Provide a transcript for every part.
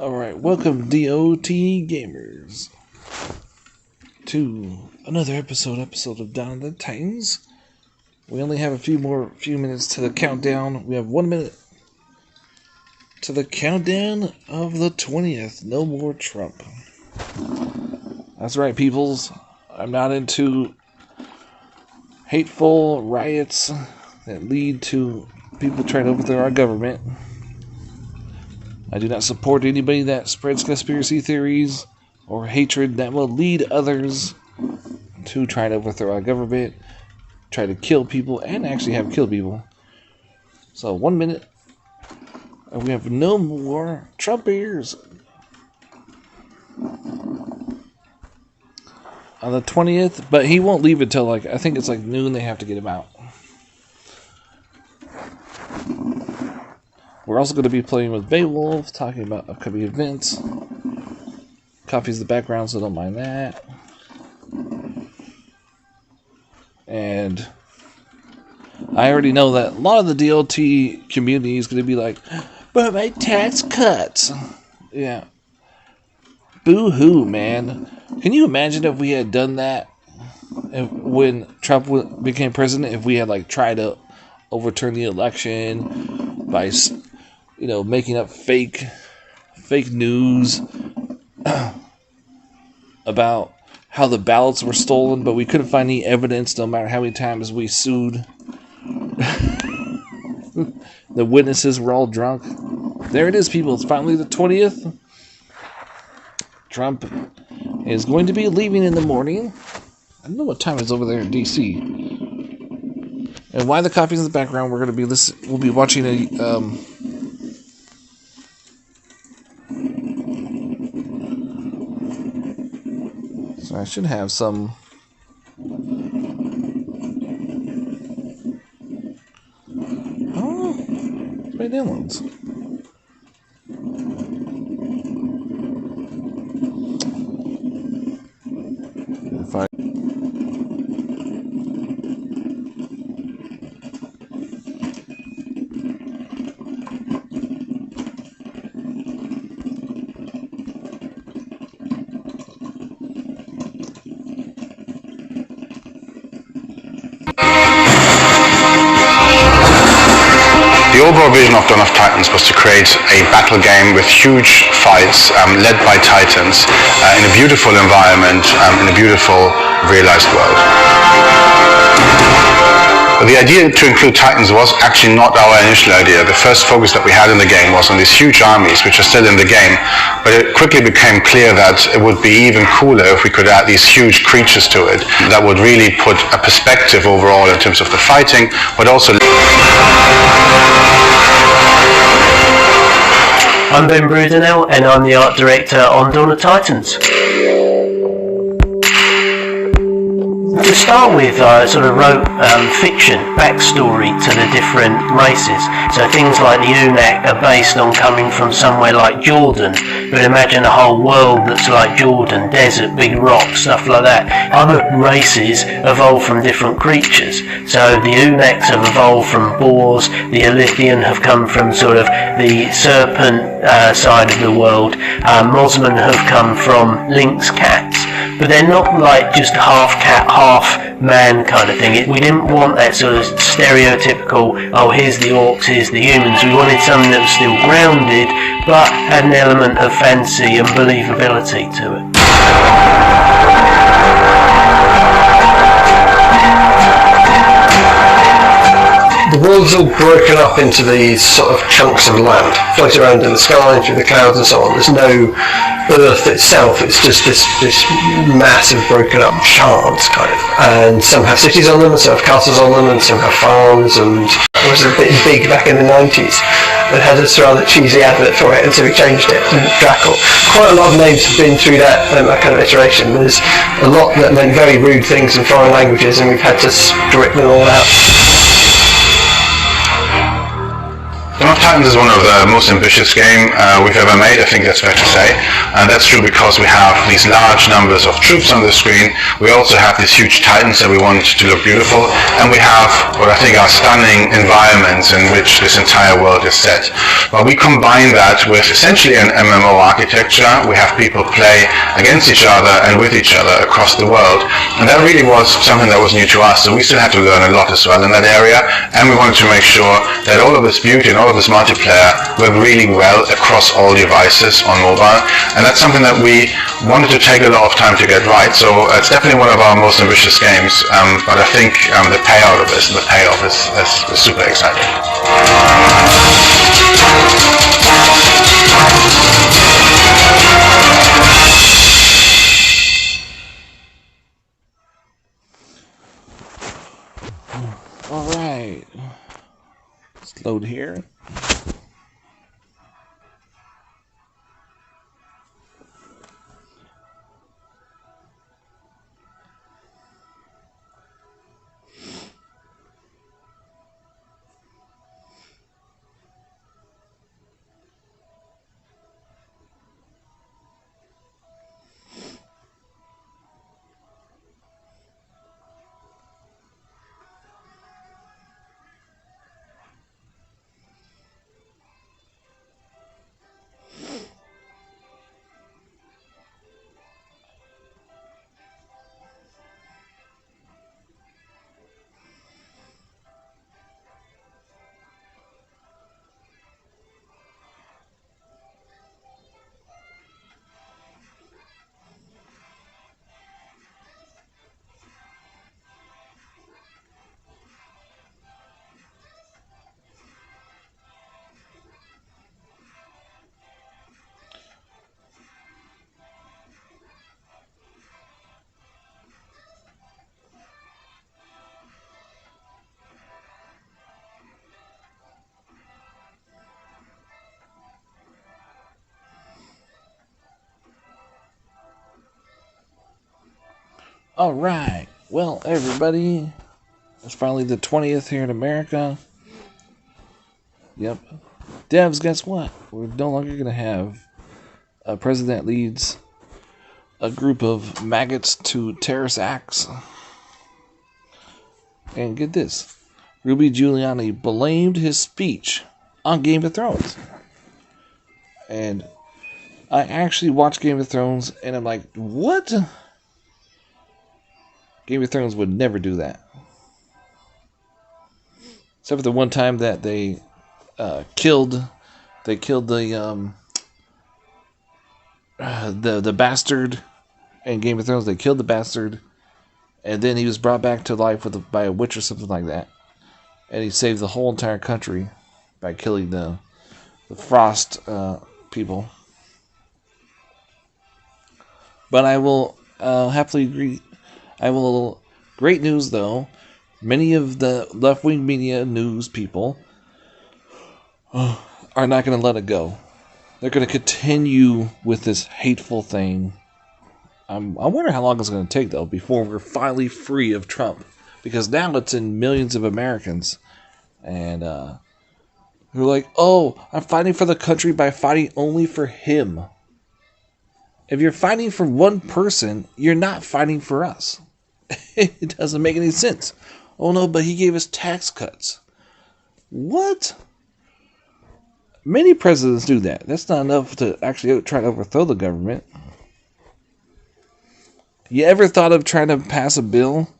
Alright, welcome DOT gamers to another episode of Dawn of the Titans. We only have a few minutes to the countdown. We have 1 minute to the countdown of the 20th. No more Trump. That's right, peoples. I'm not into hateful riots that lead to people trying to overthrow our government. I do not support anybody that spreads conspiracy theories or hatred that will lead others to try to overthrow our government, try to kill people, and actually have killed people. So 1 minute, and we have no more Trump ears. On the 20th, but he won't leave until I think it's noon. They have to get him out. We're also going to be playing with Beowulf, talking about upcoming events. Coffee's the background, so don't mind that. And I already know that a lot of the DLT community is going to be like, but my tax cuts. Yeah. Boo-hoo, man. Can you imagine if we had done that when Trump became president, if we had tried to overturn the election by making up fake news about how the ballots were stolen, but we couldn't find any evidence no matter how many times we sued. The witnesses were all drunk. There it is, people. It's finally the 20th. Trump is going to be leaving in the morning. I don't know what time it's over there in D.C. And while the coffee's in the background, we'll be watching a so I should have some my downloads. If I The overall vision of Dawn of Titans was to create a battle game with huge fights led by titans in a beautiful environment, in a beautiful realized world. But the idea to include titans was actually not our initial idea. The first focus that we had in the game was on these huge armies, which are still in the game, but it quickly became clear that it would be even cooler if we could add these huge creatures to it that would really put a perspective overall in terms of the fighting, but also... I'm Ben Brudenell, and I'm the art director on Dawn of Titans. To start with, I sort of wrote fiction, backstory to the different races. So things like the Unak are based on coming from somewhere like Jordan. But imagine a whole world that's like Jordan, desert, big rocks, stuff like that. Other races evolve from different creatures. So the Unaks have evolved from boars, the Elythian have come from sort of the serpent side of the world, Mosman have come from lynx cats. But they're not like just half cat, half man kind of thing. We didn't want that sort of stereotypical, oh, here's the orcs, here's the humans. We wanted something that was still grounded, but had an element of fantasy and believability to it. The world's all broken up into these sort of chunks of land, floating around in the sky, through the clouds and so on. There's no Earth itself, it's just this massive broken up shards kind of. And some have cities on them, and some have castles on them, and some have farms, and it was a bit big back in the 90s. It had a rather cheesy advert for it until we changed it, Drackle. Quite a lot of names have been through that kind of iteration. There's a lot that meant very rude things in foreign languages, and we've had to strip them all out. Dawn of Titans is one of the most ambitious game we've ever made. I think that's fair to say. And that's true because we have these large numbers of troops on the screen. We also have these huge Titans that we want to look beautiful. And we have what I think are stunning environments in which this entire world is set. But we combine that with essentially an MMO architecture. We have people play against each other and with each other across the world. And that really was something that was new to us. So we still had to learn a lot as well in that area. And we wanted to make sure that all of this beauty and all of this multiplayer worked really well across all devices on mobile. And that's something that we wanted to take a lot of time to get right. So it's definitely one of our most ambitious games. But I think the payout of this, the payoff is super exciting. All right, let's load here. All right, well, everybody, it's finally the 20th here in America. Yep. Devs, guess what? We're no longer going to have a president that leads a group of maggots to terrorist acts. And get this. Rudy Giuliani blamed his speech on Game of Thrones. And I actually watched Game of Thrones, and I'm like, what? Game of Thrones would never do that. Except for the one time that they killed the bastard in Game of Thrones. They killed the bastard, and then he was brought back to life by a witch or something like that. And he saved the whole entire country by killing the Frost people. But I will happily agree. Great news, though. Many of the left-wing media news people are not going to let it go. They're going to continue with this hateful thing. I wonder how long it's going to take, though, before we're finally free of Trump. Because now it's in millions of Americans. And they're like, oh, I'm fighting for the country by fighting only for him. If you're fighting for one person, you're not fighting for us. It doesn't make any sense. Oh no, but he gave us tax cuts. What? Many presidents do that. That's not enough to actually try to overthrow the government. You ever thought of trying to pass a bill,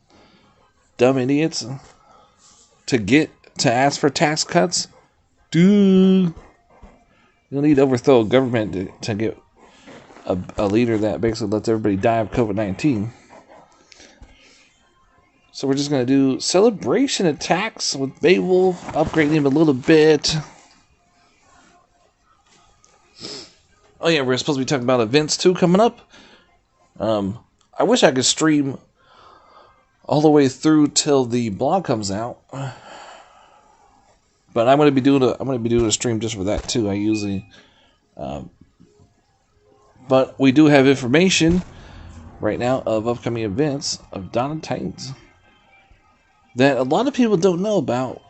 dumb idiots, to ask for tax cuts? Dude. You'll need to overthrow a government to get a leader that basically lets everybody die of COVID-19. So we're just going to do celebration attacks with Beowulf, upgrading him a little bit. Oh yeah, we're supposed to be talking about events too coming up. I wish I could stream all the way through till the blog comes out. But I'm going to be doing a stream just for that too. I usually but we do have information right now of upcoming events of Dawn of Titans that a lot of people don't know about.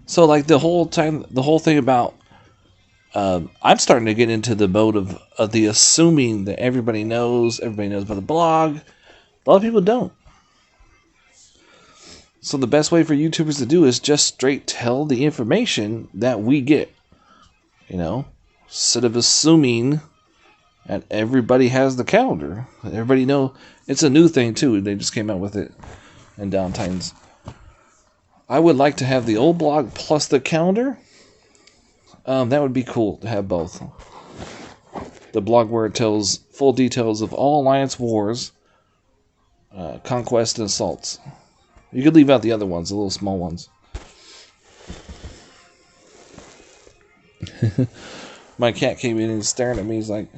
So like the whole thing about I'm starting to get into the mode of the assuming that everybody knows about the blog. A lot of people don't. So the best way for YouTubers to do is just straight tell the information that we get. Instead of assuming that everybody has the calendar. Everybody know it's a new thing too. They just came out with it in Down Titans. I would like to have the old blog plus the calendar. That would be cool to have both. The blog where it tells full details of all Alliance wars, conquest, and assaults. You could leave out the other ones, the little small ones. My cat came in and he's staring at me. He's like,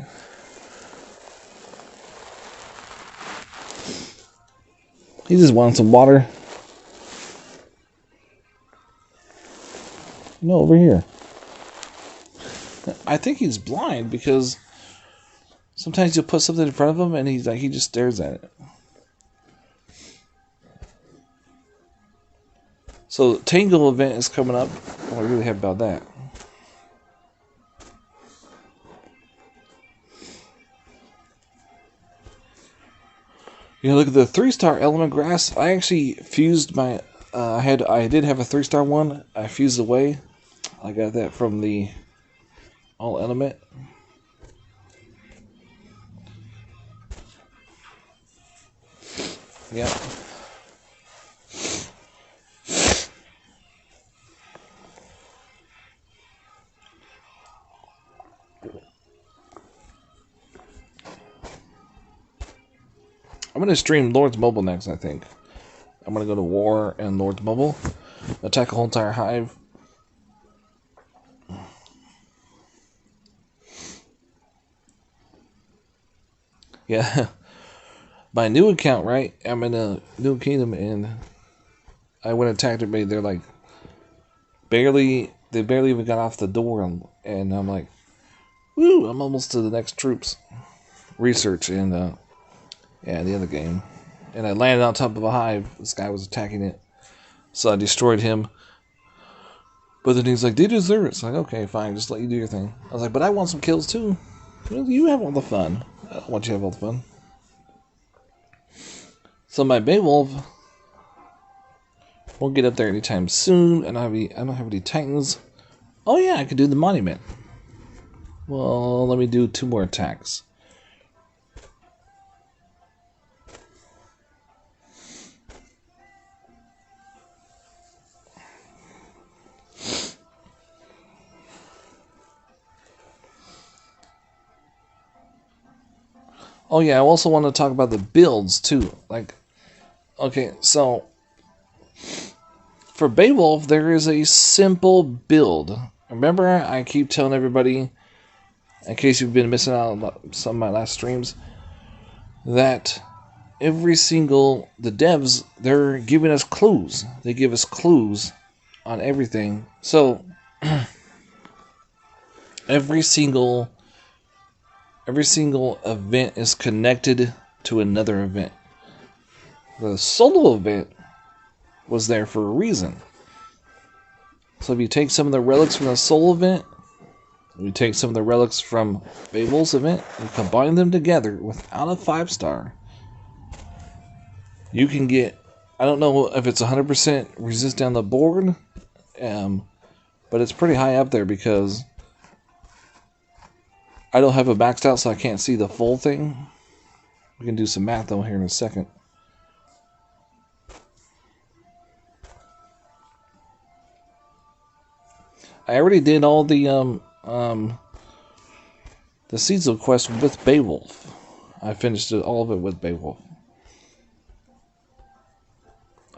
he just wants some water. No, over here. I think he's blind because sometimes you'll put something in front of him and he just stares at it. So Tangle event is coming up. I'm really happy about that. Look at the 3-star element grass. I actually fused my. I did have a 3-star one. I fused away. I got that from the all element. Yeah. I'm going to stream Lord's Mobile next, I think. I'm going to go to War and Lord's Mobile. Attack a whole entire hive. Yeah. My new account, right? I'm in a new kingdom and I went and attacked everybody. They're like, they barely even got off the door. And I'm like, woo, I'm almost to the next troops. Research and the other game. And I landed on top of a hive. This guy was attacking it. So I destroyed him. But then he's like, they deserve it. It's like, okay, fine, just let you do your thing. I was like, but I want some kills too. You have all the fun. I don't want you to have all the fun. So my Beowulf won't get up there anytime soon. And I don't have any Titans. Oh yeah, I could do the monument. Well, let me do 2 more attacks. Oh yeah, I also want to talk about the builds too. Like, okay, so for Beowulf, there is a simple build. Remember, I keep telling everybody, in case you've been missing out on some of my last streams, that the devs, they're giving us clues. They give us clues on everything. So every single event is connected to another event. The solo event was there for a reason. So if you take some of the relics from the solo event, you take some of the relics from Beowulf's event, and combine them together without a 5-star, you can get, I don't know if it's 100% resist down the board, but it's pretty high up there because I don't have it maxed out, so I can't see the full thing. We can do some math though here in a second. I already did all the Seeds of Quest with Beowulf. I finished all of it with Beowulf.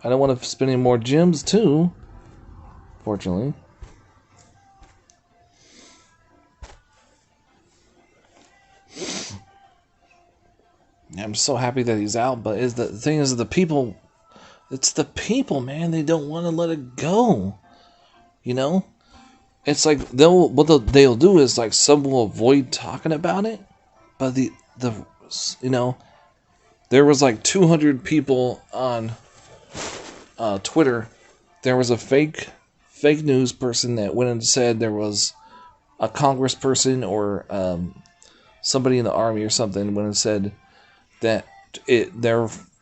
I don't want to spend any more gems too, fortunately. I'm so happy that he's out, but the thing is, the people, it's the people, man. They don't want to let it go. It's like what they'll do is like some will avoid talking about it, but there was like 200 people on Twitter. There was a fake fake news person that went and said there was a congressperson or somebody in the army or something went and said that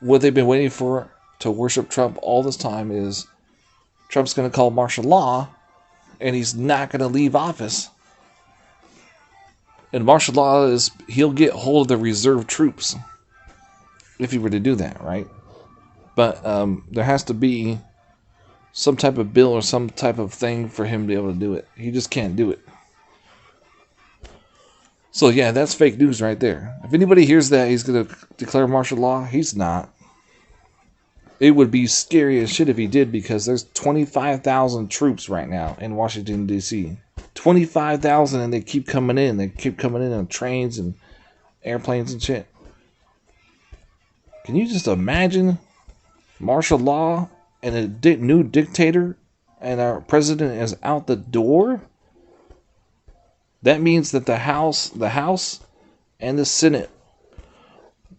what they've been waiting for to worship Trump all this time is Trump's going to call martial law and he's not going to leave office. And martial law is he'll get hold of the reserve troops if he were to do that, right? But there has to be some type of bill or some type of thing for him to be able to do it. He just can't do it. So yeah, that's fake news right there. If anybody hears that he's going to declare martial law, he's not. It would be scary as shit if he did, because there's 25,000 troops right now in Washington, D.C. 25,000, and they keep coming in. They keep coming in on trains and airplanes and shit. Can you just imagine martial law and a new dictator and our president is out the door? That means that the House and the Senate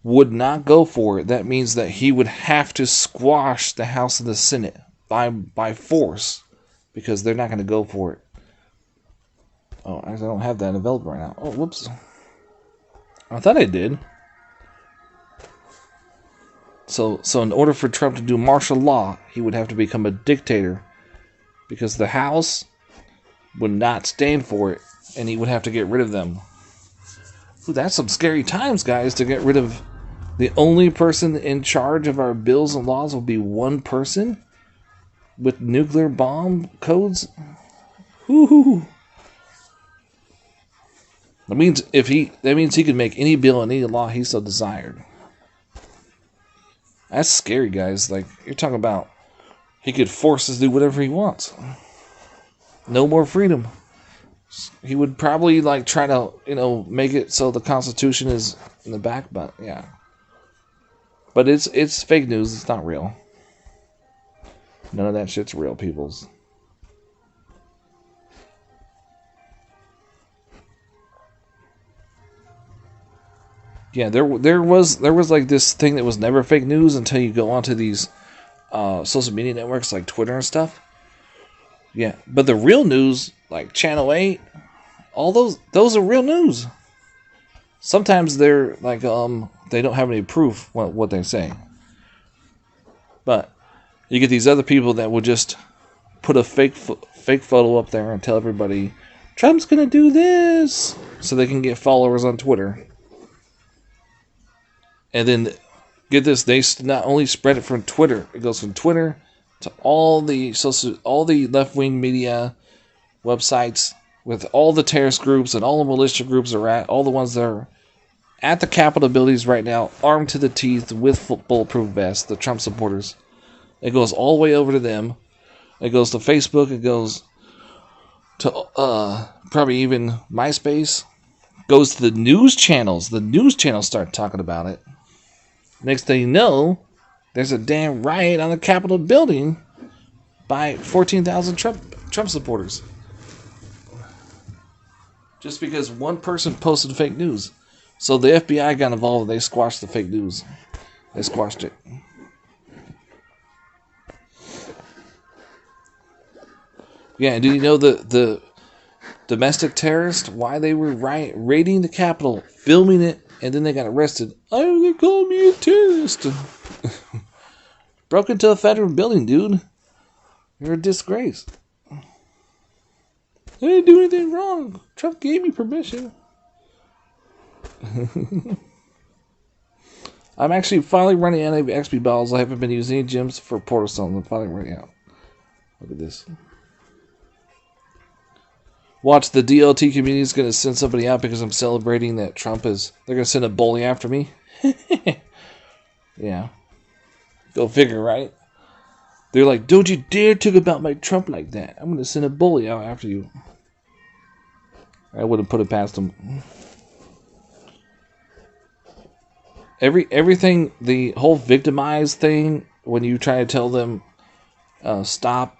would not go for it. That means that he would have to squash the House and the Senate by force, because they're not going to go for it. Oh, I don't have that available right now. Oh, whoops. I thought I did. So in order for Trump to do martial law, he would have to become a dictator, because the House would not stand for it, and he would have to get rid of them. Ooh, that's some scary times, guys, to get rid of. The only person in charge of our bills and laws will be one person with nuclear bomb codes. Woo-hoo. That means he can make any bill and any law he so desired. That's scary, guys. Like, you're talking about he could force us to do whatever he wants. No more freedom. He would probably try to, make it so the Constitution is in the back, but yeah. But it's fake news. It's not real. None of that shit's real, peoples. Yeah, there was this thing that was never fake news until you go onto these social media networks like Twitter and stuff. Yeah, but the real news, like Channel 8, all those are real news. Sometimes they're they don't have any proof what they say. But you get these other people that will just put a fake photo up there and tell everybody Trump's gonna do this so they can get followers on Twitter. And then get this, they not only spread it from Twitter, it goes from Twitter to all the left-wing media websites with all the terrorist groups and all the militia groups all the ones that are at the Capitol buildings right now, armed to the teeth with bulletproof vests, the Trump supporters. It goes all the way over to them. It goes to Facebook. It goes to probably even MySpace. Goes to the news channels. The news channels start talking about it. Next thing you know, there's a damn riot on the Capitol building by 14,000 Trump supporters. Just because one person posted fake news. So the FBI got involved. They squashed the fake news. They squashed it. Yeah, and do you know the domestic terrorists, why they were raiding the Capitol, filming it, and then they got arrested? Oh, they called me a terrorist. Broke into a federal building, dude. You're a disgrace. I didn't do anything wrong. Trump gave me permission. I'm actually finally running out of XP balls. I haven't been using any gems for Portal Stones. I'm finally running out. Look at this. Watch, the DLT community is going to send somebody out because I'm celebrating that Trump is... They're going to send a bully after me. Yeah. Go figure, right? They're like, don't you dare talk about my Trump like that. I'm going to send a bully out after you. I wouldn't put it past them. Everything, the whole victimized thing, when you try to tell them, stop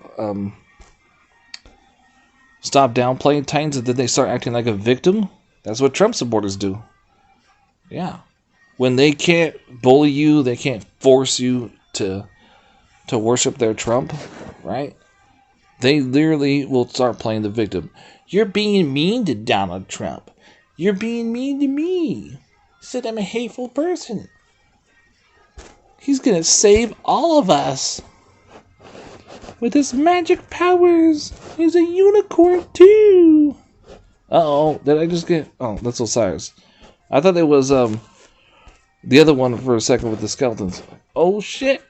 downplaying Titans, and then they start acting like a victim. That's what Trump supporters do. Yeah. When they can't bully you, they can't force you to worship their Trump, right? They literally will start playing the victim. You're being mean to Donald Trump. You're being mean to me. He said I'm a hateful person. He's gonna save all of us. With his magic powers. He's a unicorn too. Uh-oh, did I just get... Oh, that's Osiris. I thought it was the other one for a second with the skeletons. Oh, shit.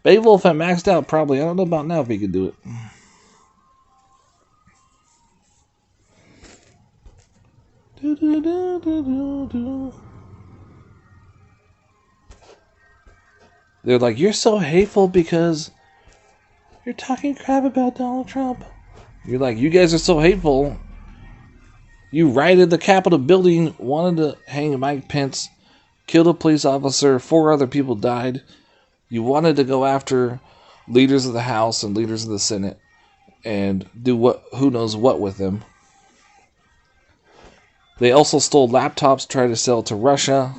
Beowulf had maxed out, probably. I don't know about now if he could do it. They're like, you're so hateful because you're talking crap about Donald Trump. You're like, you guys are so hateful. You rioted the Capitol building, wanted to hang Mike Pence, killed a police officer, 4 other people died. You wanted to go after leaders of the House and leaders of the Senate and do who knows what with them. They also stole laptops, tried to sell to Russia.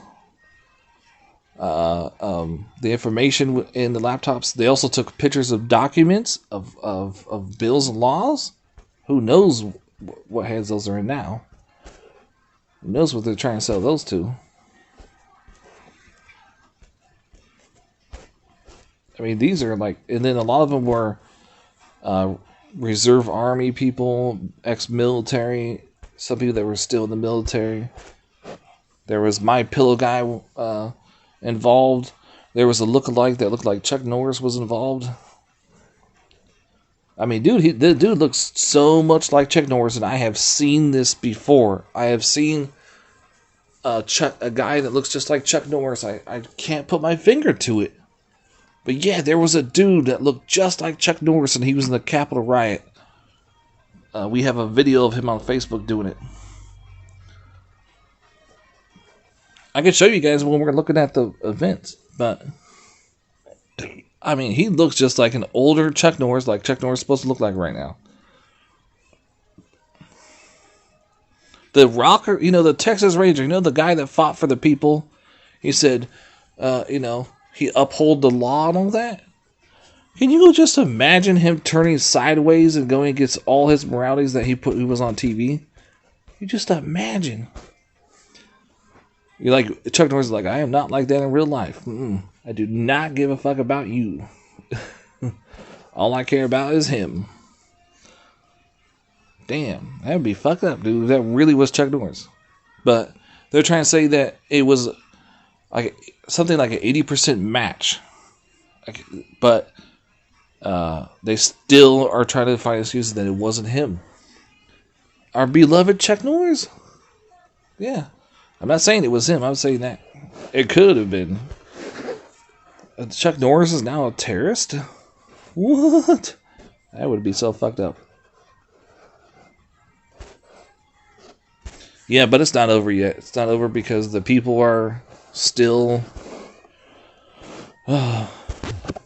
The information in the laptops. They also took pictures of documents of bills and laws. Who knows what hands those are in now? Who knows what they're trying to sell those to? I mean, these are like, and then a lot of them were reserve army people, ex-military, some people that were still in the military. There was My Pillow guy involved. There was a lookalike that looked like Chuck Norris was involved. I mean, the dude looks so much like Chuck Norris, and I have seen this before. I have seen a guy that looks just like Chuck Norris. I can't put my finger to it. But yeah, there was a dude that looked just like Chuck Norris, and he was in the Capitol riot. We have a video of him on Facebook doing it. I can show you guys when we're looking at the events, but I mean, he looks just like an older Chuck Norris, like Chuck Norris is supposed to look like right now. The rocker, the Texas Ranger, the guy that fought for the people. He said, he uphold the law and all that. Can you just imagine him turning sideways and going against all his moralities that he was on TV? You just imagine. You're like, Chuck Norris is like, I am not like that in real life. I do not give a fuck about you. All I care about is him. Damn, that would be fucked up, dude. That really was Chuck Norris. But they're trying to say that it was like something like an 80% match. But they still are trying to find excuses that it wasn't him. Our beloved Chuck Norris. Yeah. I'm not saying it was him. I'm saying that it could have been. Chuck Norris is now a terrorist? What? That would be so fucked up. Yeah, but it's not over yet. It's not over because the people are still... And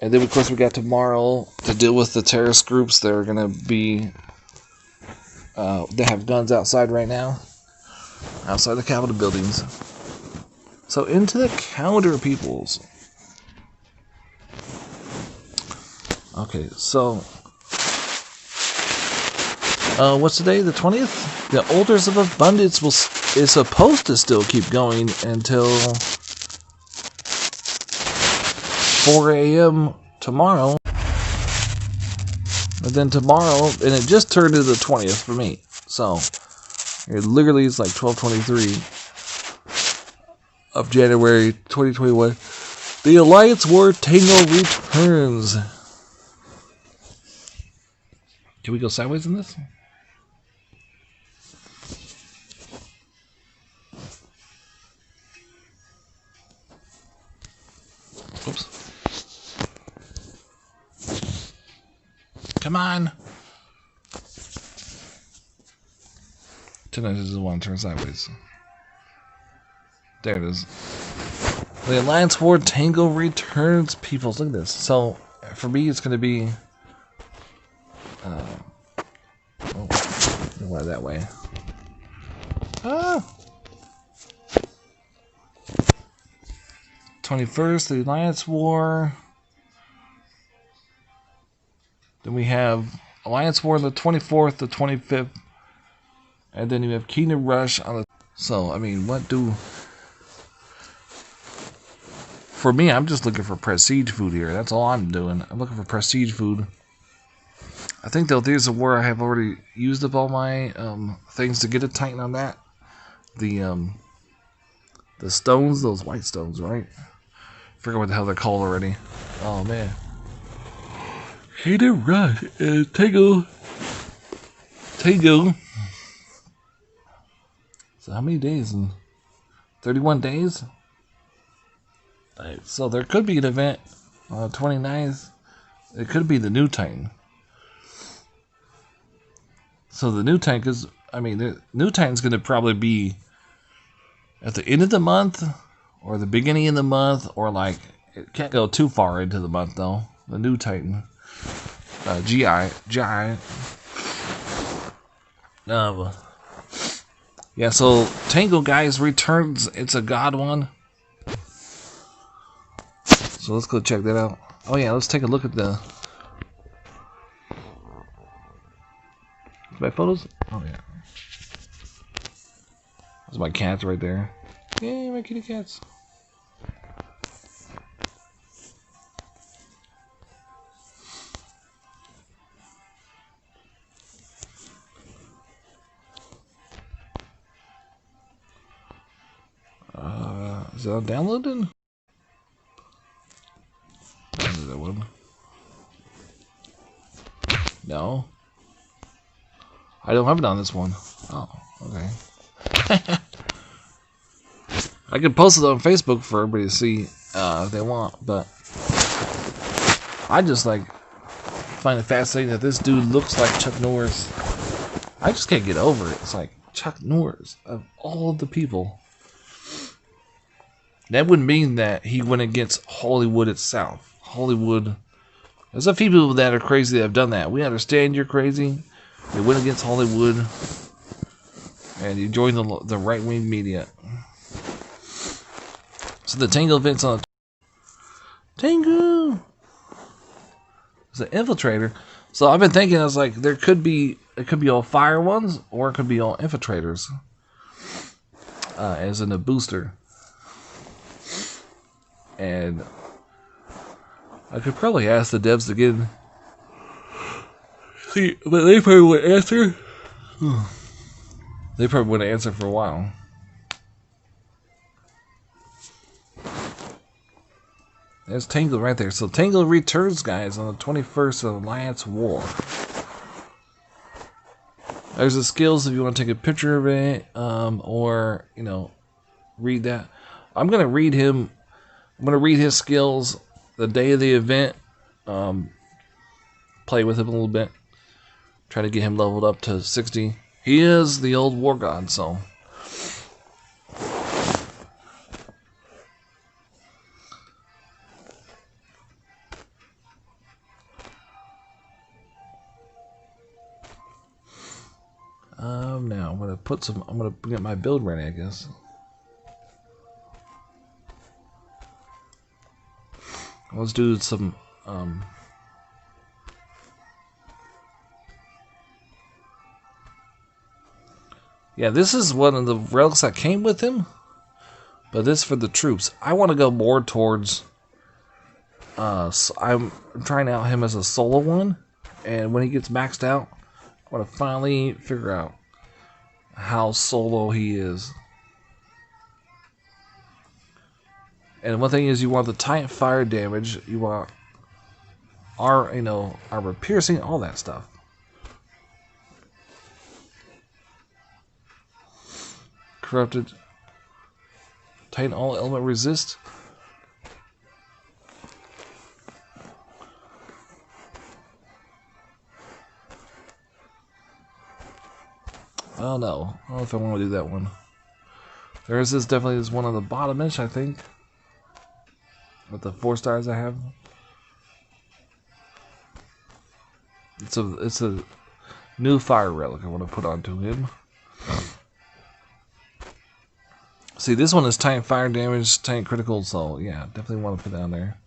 then, of course, we got tomorrow to deal with the terrorist groups that are going to be... they have guns outside right now. Outside the Capitol buildings. So into the calendar, peoples. Okay, so what's today? The 20th? The Altars of Abundance is supposed to still keep going until 4 a.m. tomorrow. And then tomorrow, and it just turned into the 20th for me. So it literally is like 12/23 of January 2021. The Alliance War Tango returns. Can we go sideways in this? Oops. Come on. Tonight I just want to turn sideways. There it is. The Alliance War Tango returns, people. Look at this. So, for me, it's going to be... why that way? 21st, the Alliance War. Then we have Alliance War on the 24th, the 25th. And then you have Kingdom Rush on the... So, I mean, what do... For me, I'm just looking for prestige food here. That's all I'm doing. I'm looking for prestige food. I think though there's a war I have already used up all my things to get a Titan on that. The stones, those white stones, right? Forget what the hell they're called already. Oh man. Kingdom Rush, Tango. So how many days? 31 days? Right, so there could be an event on the 29th. It could be the new Titan. So the new Titan is, I mean, the new Titan's going to probably be at the end of the month or the beginning of the month, or like, it can't go too far into the month though. The new Titan. GI. Yeah, so Tango, guys, returns. It's a god one. So let's go check that out. Oh yeah, let's take a look at the... My photos? Oh yeah. That's my cats right there. Yay, my kitty cats. Is that downloaded? That one. No. I don't have it on this one. Oh, okay. I could post it on Facebook for everybody to see if they want, but I just find it fascinating that this dude looks like Chuck Norris. I just can't get over it. It's like Chuck Norris, of all the people. That would mean that he went against Hollywood itself. Hollywood. There's a few people that are crazy that have done that. We understand you're crazy. You went against Hollywood. And you joined the right-wing media. So the Tango event's on... Tango! It's an infiltrator. So I've been thinking, I was like, it could be all fire ones, or it could be all infiltrators. As in a booster. And I could probably ask the devs again. See, but they probably wouldn't answer. They probably wouldn't answer for a while. There's Tangle right there. So Tangle returns, guys, on the 21st of Alliance War. There's the skills if you want to take a picture of it, or, you know, read that. I'm going to read him. I'm going to read his skills the day of the event. Play with him a little bit. Try to get him leveled up to 60. He is the old war god, so. Now I'm going to get my build ready, I guess. Let's do some, yeah, this is one of the relics that came with him, but this is for the troops. I want to go more towards, I'm trying out him as a solo one, and when he gets maxed out, I want to finally figure out how solo he is. And one thing is, you want the Titan fire damage, you want armor piercing, all that stuff. Corrupted. Titan all element resist. Oh no, I don't know if I want to do that one. There is definitely this one on the bottom-ish, I think. With the 4 stars I have. It's a new fire relic I want to put onto him. See, this one is Titan fire damage, Titan critical, so yeah, definitely want to put that on there.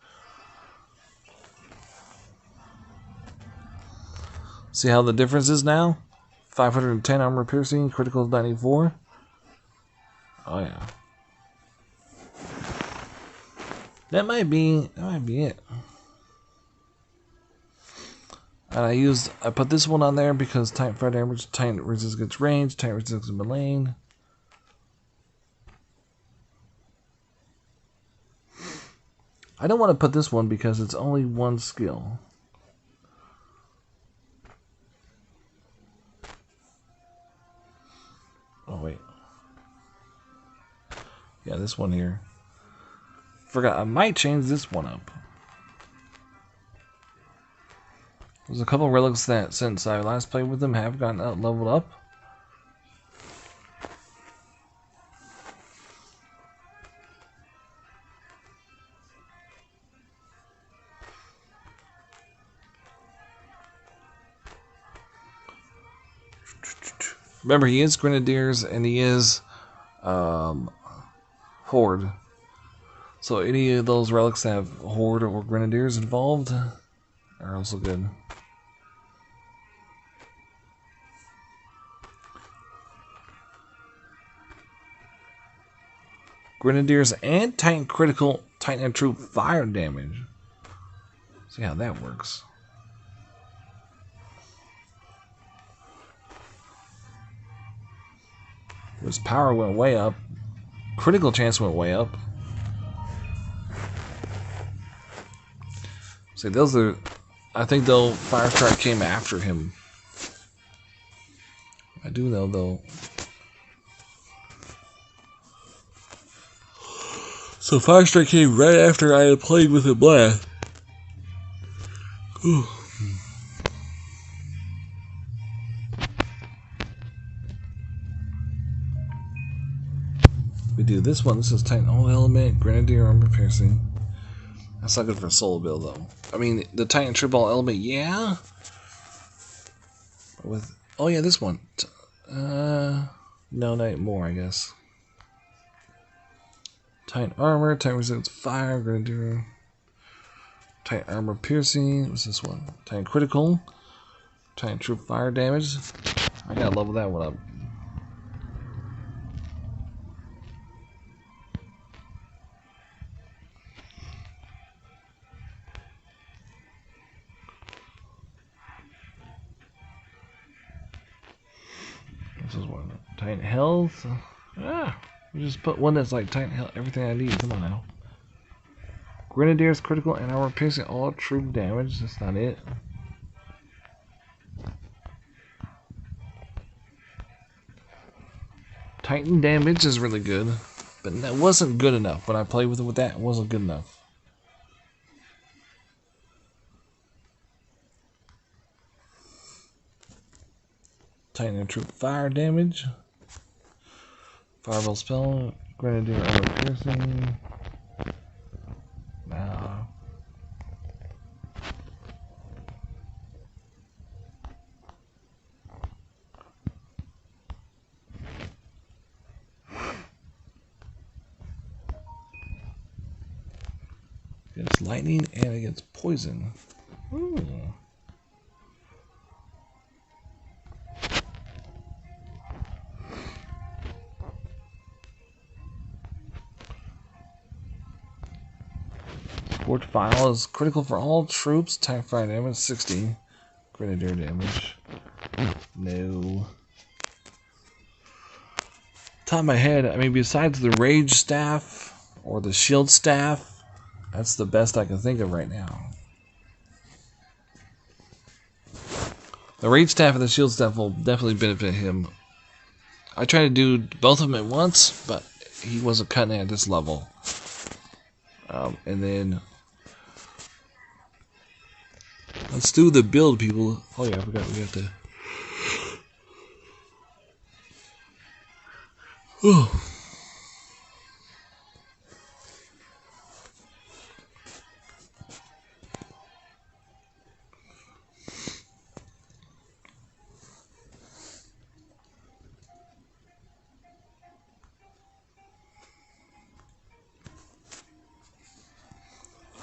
See how the difference is now? 510 armor piercing, critical 94. Oh yeah. That might be it. And I put this one on there because Titan fire damage, Titan resist against range, Titan resist against melee. I don't want to put this one because it's only one skill. Oh wait. Yeah, this one here. Forgot, I might change this one up. There's a couple relics that, since I last played with them, have gotten leveled up. Remember, he is Grenadiers and he is Horde. So any of those relics that have Horde or Grenadiers involved are also good. Grenadiers and Titan critical, Titan and troop fire damage. See how that works. His power went way up. Critical chance went way up. See, those are... I think, though, Fire Strike came after him. I do know, though. So Fire Strike came right after I had played with him last. Ooh. We do this one. This is Titan All Element, Grenadier Armor Piercing. That's not good for a solo build, though. I mean, the Titan Triple Element, yeah. With oh yeah, this one. No, not more, I guess. Titan Armor, Titan Resistance Fire, Grenadier. Titan Armor Piercing. What's this one? Titan Critical. Titan Troop Fire Damage. I gotta level that one up. This is one. Titan Health. We just put one that's like Titan Health. Everything I need. Come on now. Grenadiers critical and armor piercing all troop damage. That's not it. Titan damage is really good, but that wasn't good enough. When I played with it with that, it wasn't good enough. Titan and troop fire damage. Fireball spell. Grenadier armor piercing. Now. Against lightning and against poison. Ooh. Scorch Vial is critical for all troops. Tank fire damage 60. Grenadier damage. No. Top of my head, I mean, besides the Rage Staff or the Shield Staff, that's the best I can think of right now. The Rage Staff and the Shield Staff will definitely benefit him. I tried to do both of them at once, but he wasn't cutting it at this level. And then let's do the build, people. Oh yeah, I forgot we got to. Oh.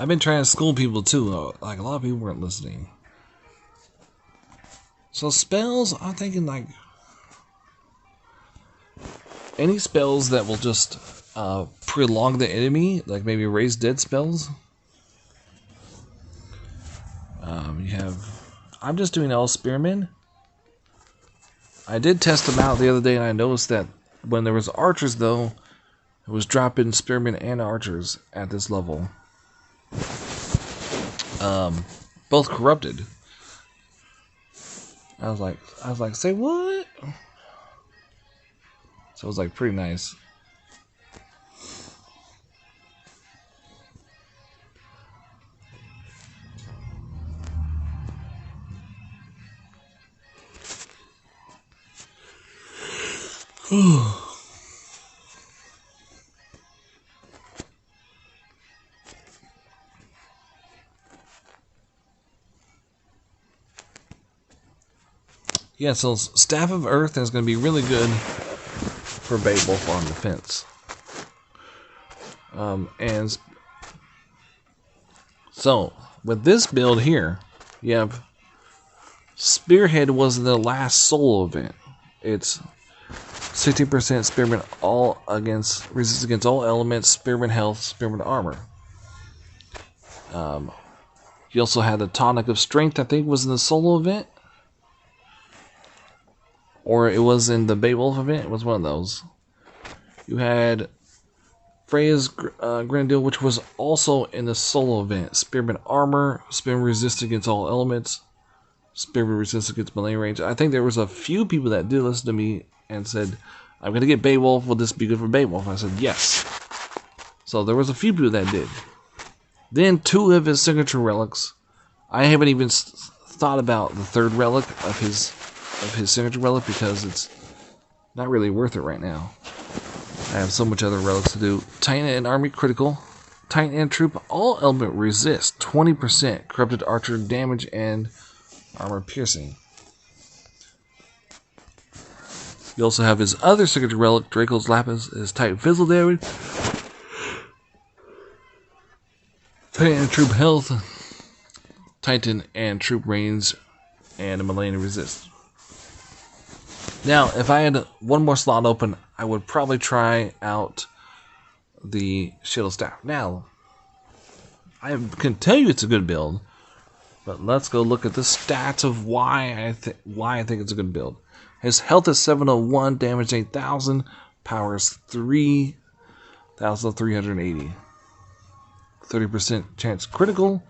I've been trying to school people too. Like, a lot of people weren't listening. So spells, I'm thinking like any spells that will just prolong the enemy, like maybe raise dead spells. You have, I'm just doing all spearmen. I did test them out the other day, and I noticed that when there was archers, though, it was dropping spearmen and archers at this level. Both corrupted. I was like, say what? So it was like pretty nice. Yeah, so Staff of Earth is going to be really good for Beowulf on defense. And so, with this build here, you have Spearhead was the last solo event. It's 60% Spearman all against resist against all elements, Spearman health, Spearman armor. You also had the Tonic of Strength, I think was in the solo event. Or it was in the Beowulf event. It was one of those. You had Freya's Grenadille, which was also in the solo event. Spearman armor, Spearman resist against all elements, Spearman resist against melee range. I think there was a few people that did listen to me and said, I'm going to get Beowulf. Will this be good for Beowulf? And I said, yes. So there was a few people that did. Then 2 of his signature relics. I haven't even thought about the 3rd relic of his signature relic because it's not really worth it right now. I have so much other relics to do. Titan and Army critical. Titan and Troop all element resist 20% corrupted archer damage and armor piercing. You also have his other signature relic, Draco's Lapis, his Titan Fizzle damage. Titan and Troop health. Titan and Troop range and a melee resist. Now, if I had one more slot open, I would probably try out the Shield Staff. Now, I can tell you it's a good build, but let's go look at the stats of why I think it's a good build. His health is 701, damage 8,000, power is 3,380. 30% chance critical.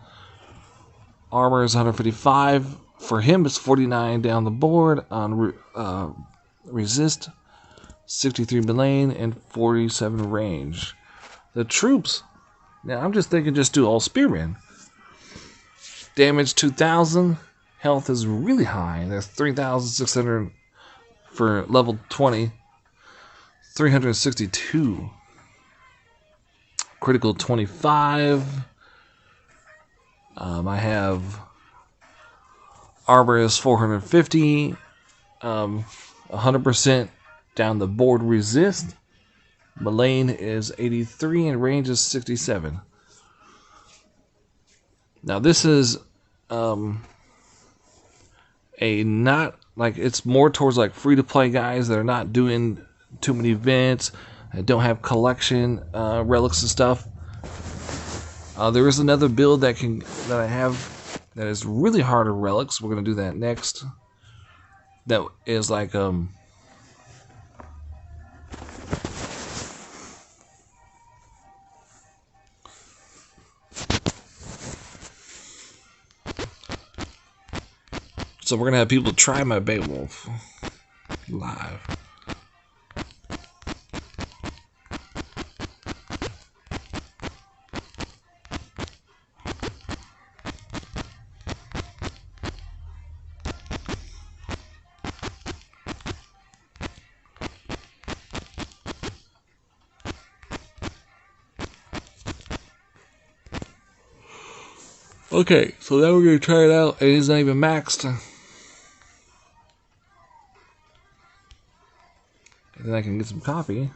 Armor is 155. For him, it's 49 down the board on resist, 63 melee, and 47 range. The troops, now I'm just thinking just do all spearmen. Damage 2,000, health is really high. There's 3,600 for level 20, 362. Critical 25. I have armor is 450, 100% down the board resist. Melee is 83 and range is 67. Now this is a not like it's more towards like free to play guys that are not doing too many events and don't have collection relics and stuff. There is another build that I have that is really hard to relics. We're gonna do that next. That is like so we're gonna have people try my Beowulf live. Okay, so now we're going to try it out. It is not even maxed. And then I can get some coffee.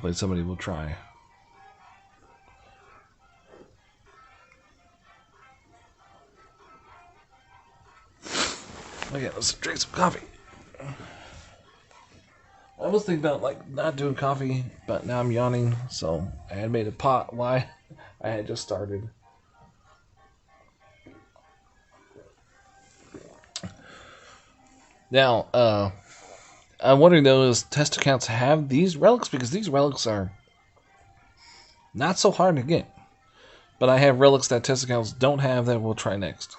Hopefully somebody will try. Okay, let's drink some coffee. I was thinking about like not doing coffee, but now I'm yawning, so I had made a pot. Why? I had just started. Now, I'm wondering though, does test accounts have these relics? Because these relics are not so hard to get. But I have relics that test accounts don't have that we'll try next.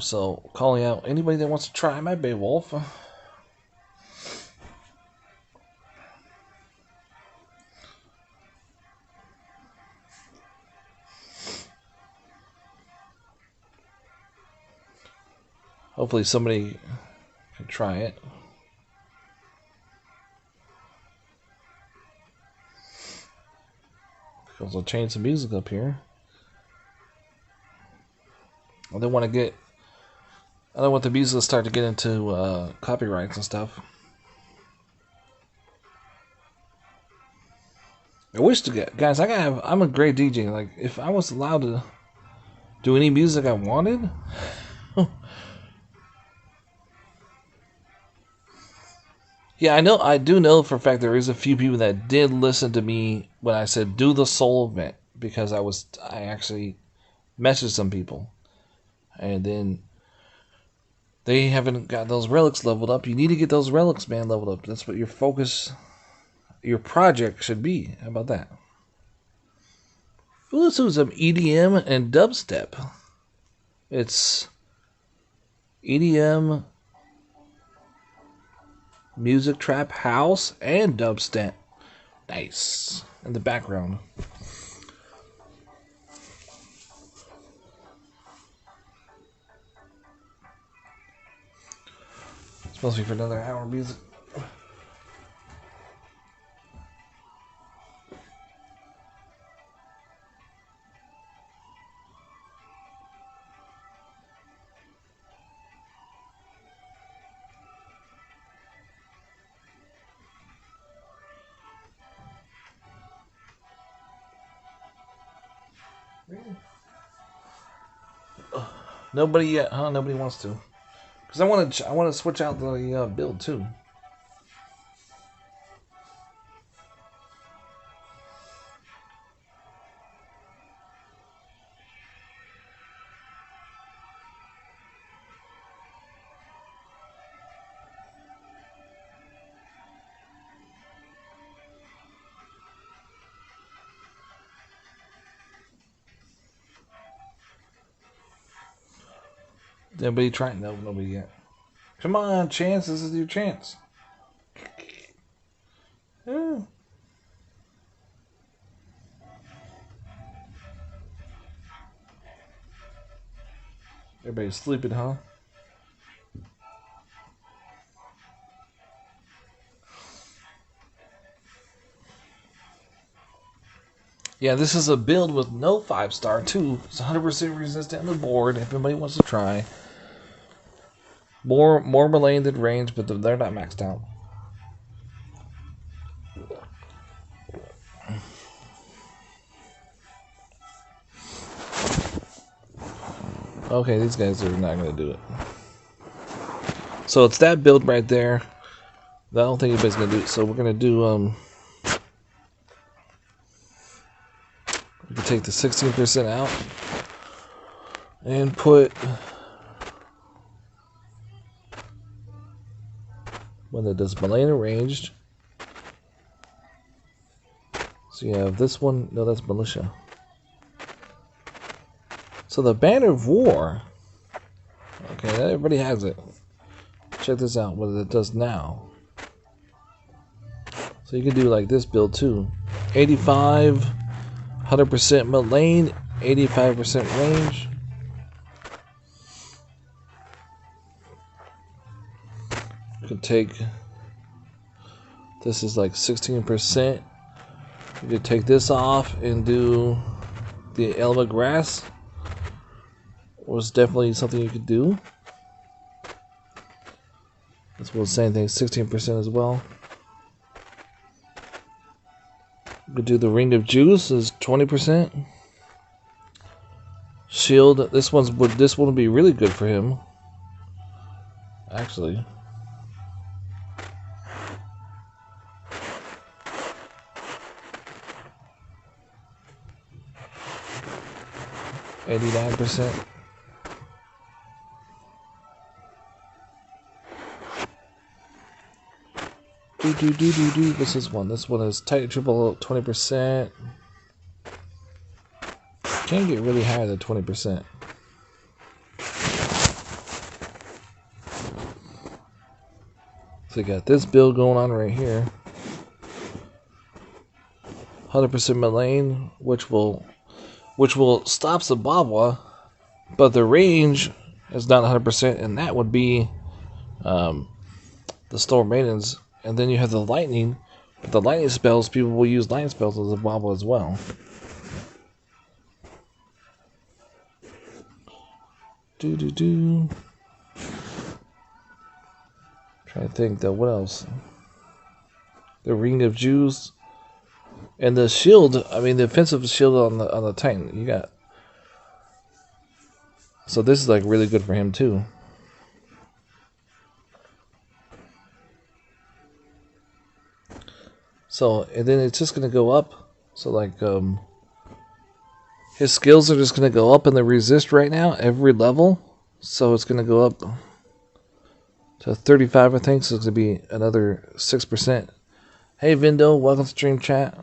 So, calling out anybody that wants to try my Beowulf. Hopefully somebody can try it. Because I'll change some music up here. I don't want the music to start to get into copyrights and stuff. I wish to get guys. I'm a great DJ. Like if I was allowed to do any music I wanted. Yeah, I do know for a fact there is a few people that did listen to me when I said do the soul event, because I actually messaged some people, and then they haven't got those relics leveled up. You need to get those relics, man, leveled up. That's what your focus, your project should be. How about that? Well, let's do some EDM and dubstep. It's EDM, music, trap, house, and dubstep. Nice. In the background. It's supposed to be for another hour of music. Nobody yet, huh? Nobody wants to. Because I want to switch out the build too. Nobody trying? No, nobody yet. Come on, Chance. This is your chance. Yeah. Everybody's sleeping, huh? Yeah, this is a build with no 5-star too. It's 100% resistant on the board if anybody wants to try. More melee than range, but they're not maxed out. Okay, these guys are not going to do it. So it's that build right there. I don't think anybody's going to do it. So we're going to do... we can take the 16% out. And put... one that does melee and ranged. So you have this one. No, that's militia. So the Banner of War. Okay, everybody has it. Check this out, what it does now. So you can do like this build too. 85, 100% melee, 85% range. You can take, this is like 16%. You could take this off and do the Elva Grass. Was definitely something you could do. This was the same thing, 16% as well. We do the Ring of Juice is 20%. Shield. This one would be really good for him. Actually. $89%. What's this one? This one is tight triple 20%. Can't get really higher than 20%. So you got this build going on right here. 100% Mullane, which will stop the Bobwa, but the range is not 100%, and that would be the Storm Maidens. And then you have the lightning. But the lightning spells, people will use lightning spells as a Bobwa as well. Trying to think though, what else? The Ring of Juice. And the shield, I mean the offensive shield on the Titan, you got. So this is like really good for him too. So, and then it's just going to go up. So, like, his skills are just going to go up in the resist right now, every level. So, it's going to go up to 35, I think. So, it's going to be another 6%. Hey, Vindo, welcome to Stream Chat.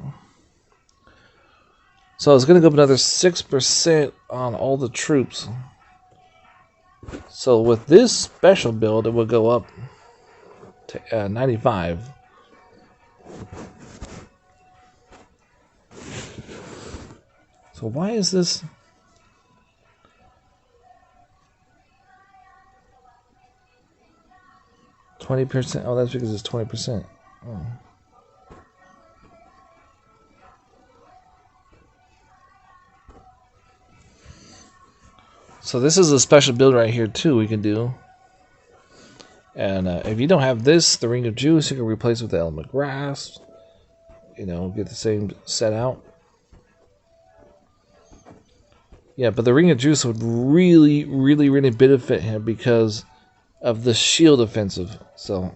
So, it's going to go up another 6% on all the troops. So, with this special build, it will go up to 95. So why is this? %? Oh, that's because it's 20%. Oh. So this is a special build right here too we can do. And if you don't have this, the Ring of Juice, you can replace it with the Element Grasp. You know, get the same set out. Yeah, but the Ring of Juice would really, really, really benefit him because of the shield offensive. So,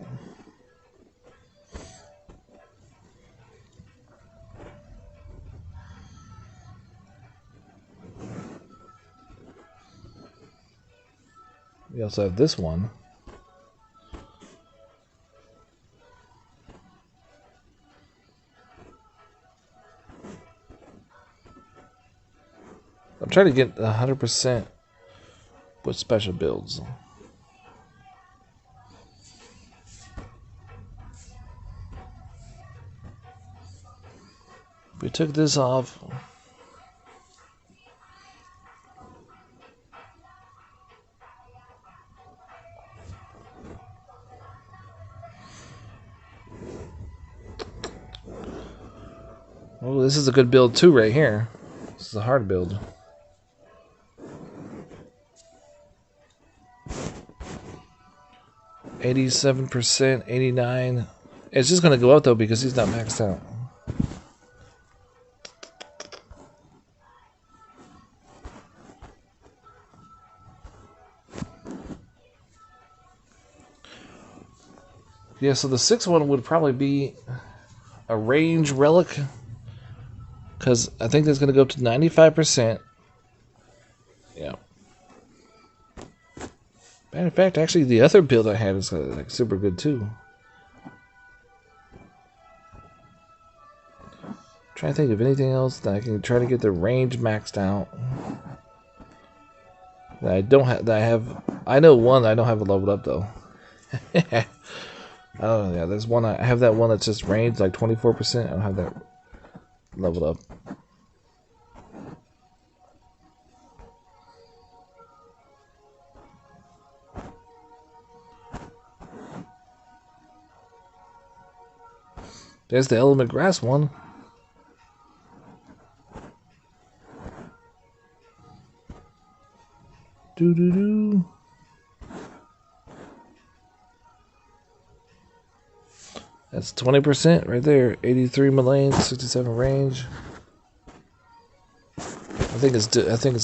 we also have this one. I'm trying to get 100% with special builds. We took this off. Oh, this is a good build too right here. This is a hard build. %, 89. It's just gonna go up though because he's not maxed out. Yeah, so the 6th one would probably be a range relic, because I think that's going to go up to 95%. Yeah. Matter of fact, actually, the other build I had is like super good too. Trying to think of anything else that I can try to get the range maxed out. That I don't have. That I have. I know one that I don't have it leveled up though. Oh yeah, there's one. I have that one that's just range like 24%. I don't have that leveled up. There's the Element Grass one. That's 20% right there. 83 melee, 67 range. I think it's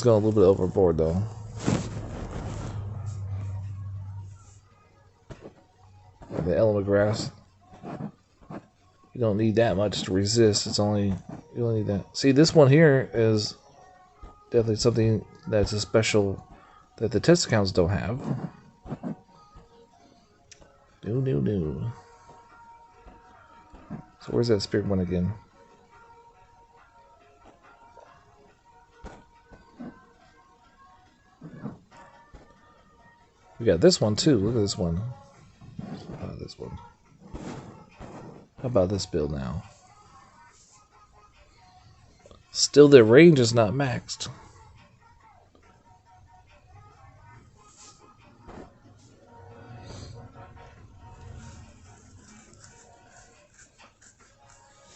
going a little bit overboard though. The element grass. You don't need that much to resist. You only need that. See, this one here is definitely something that's a special that the test accounts don't have. No. So where's that spirit one again? We got this one too. Look at this one. This one. How about this build now? Still, the range is not maxed.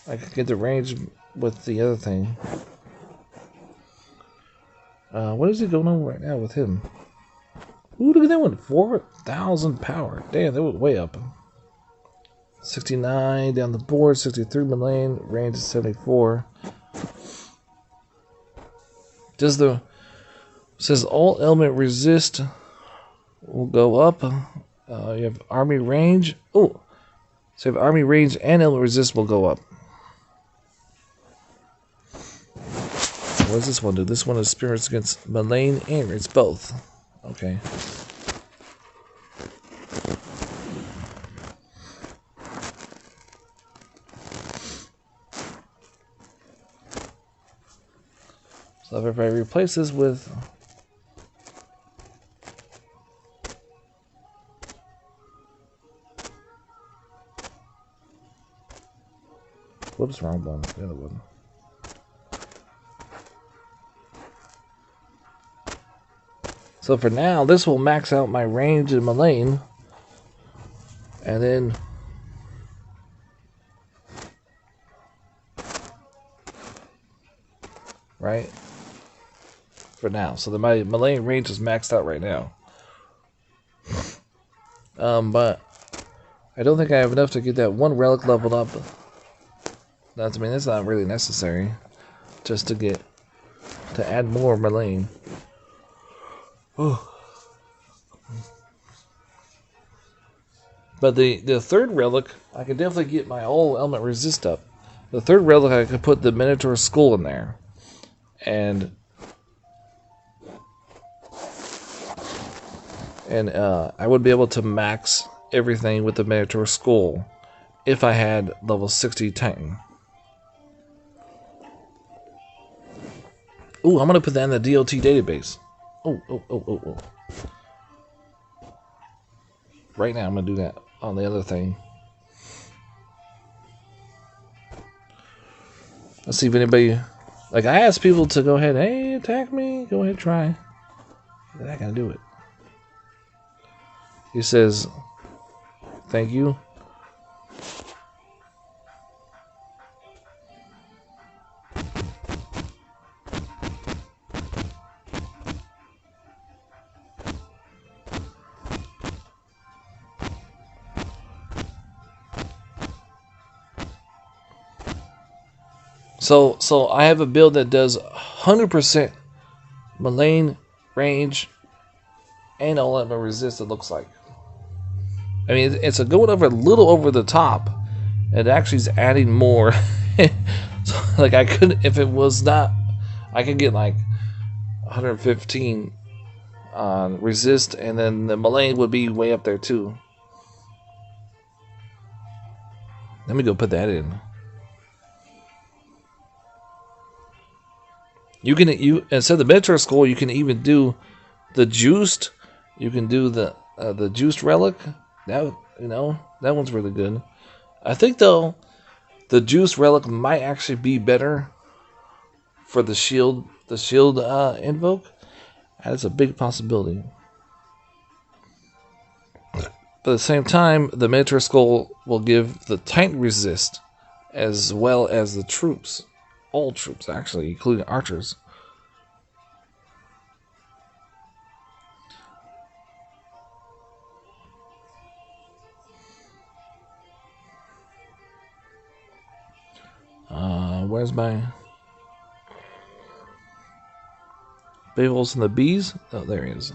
I could get the range with the other thing. What is it going on right now with him? Ooh, look at that one. 4,000 power. Damn, that went way up. 69 down the board. 63 melee. Range is 74. Says all element resist will go up. You have army range. Oh, so you have army range and element resist will go up. What does this one do? This one is spirits against melee and it's both. Okay. So if everybody replaces with whoops, wrong one. The other one. So for now, this will max out my range in my lane. And then right? For now. So my lane range is maxed out right now. But I don't think I have enough to get that one relic leveled up. That's not really necessary. Just to add more of my lane. But the third relic, I can definitely get my all element resist up. The third relic, I could put the Minotaur skull in there. And I would be able to max everything with the Minotaur skull if I had level 60 Titan. Ooh, I'm going to put that in the DOT database. Oh. Right now, I'm going to do that on the other thing. Let's see if anybody... Like, I asked people to go ahead, hey, attack me. Go ahead, try. They're not going to do it. He says, thank you. So I have a build that does 100% melee range and all element resist, it looks like. I mean, it's going over a little over the top. It actually is adding more. So, like, I could, if it was not, I could get like 115 on resist, and then the melee would be way up there too. Let me go put that in. You instead of the Minotaur skull, you can even do the juiced. You can do the juiced relic. That that one's really good. I think though, the juiced relic might actually be better for the shield. The shield invoke. That's a big possibility. But at the same time, the Minotaur skull will give the Titan resist as well as the troops. All troops, actually, including archers. where's my beowulf and the bees? Oh, there he is.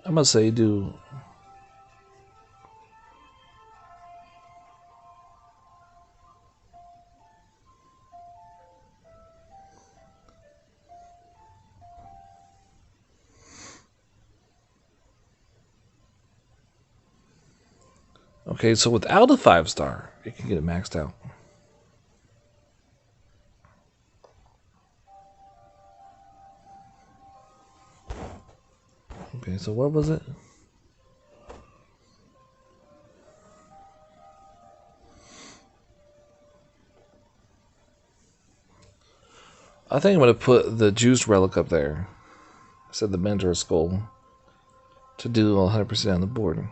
I must say, do okay, so without a 5-star, you can get it maxed out. Okay, so what was it? I think I'm going to put the juice relic up there. I said the mentor skull to do 100% on the board.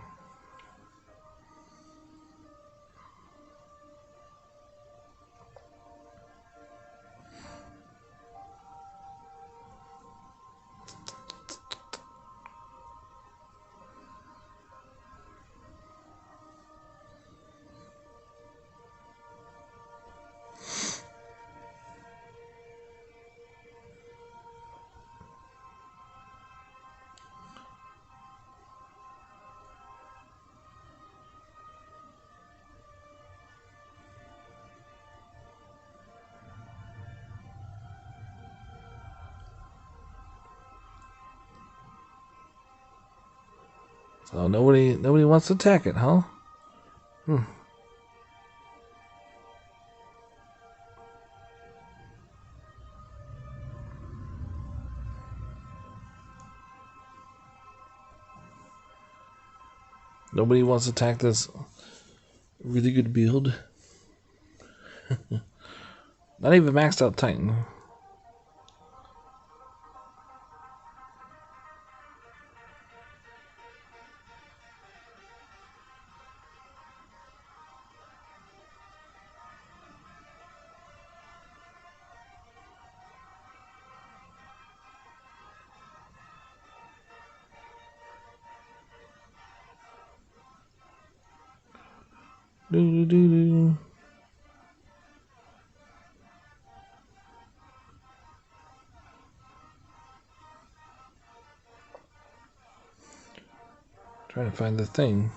So nobody wants to attack it, huh? Nobody wants to attack this really good build. Not even maxed out Titan. Do. Trying to find the thing.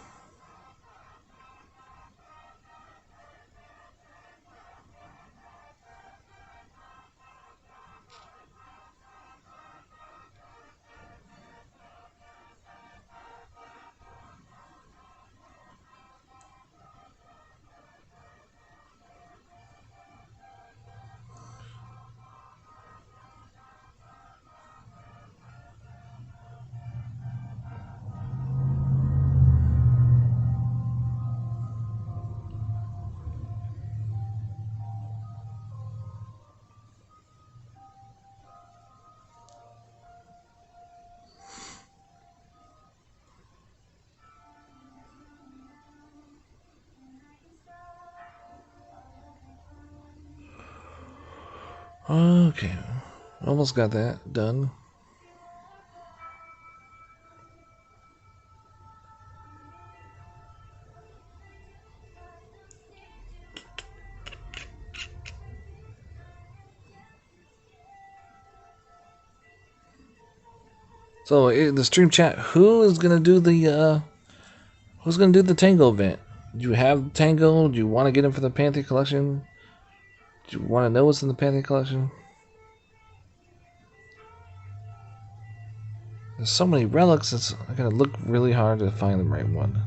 Okay, almost got that done. So in the stream chat, who's gonna do the Tango event? Do you have Tango? Do you want to get him for the Panther collection? Do you want to know what's in the Panther collection? There's so many relics, I gotta look really hard to find the right one.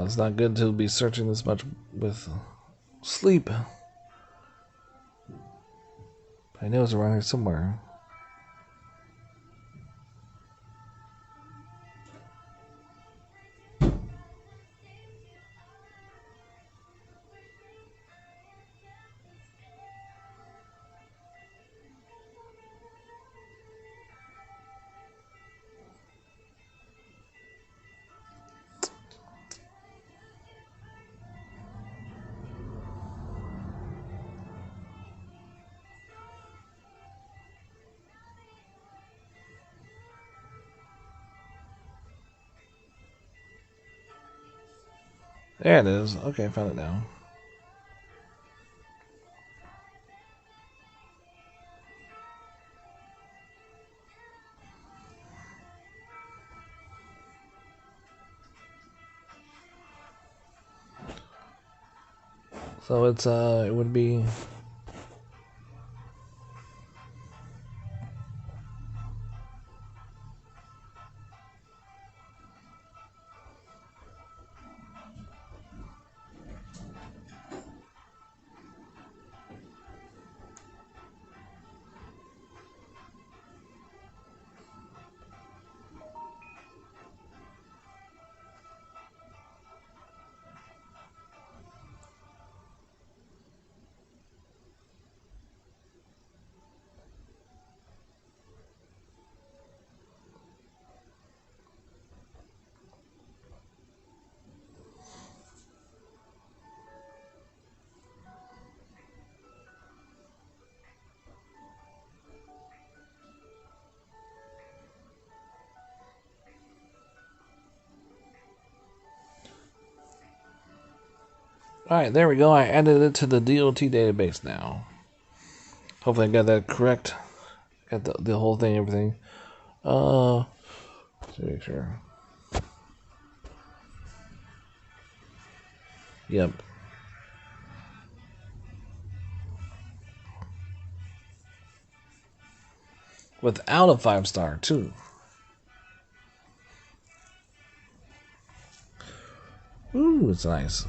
it's not good to be searching this much with sleep. I know it's around here somewhere. There it is. Okay, I found it now. So it's it would be alright, there we go. I added it to the DOT database now. Hopefully I got that correct. Got the whole thing, everything. Let's make sure. Yep. Without a 5-star too. Ooh, it's nice.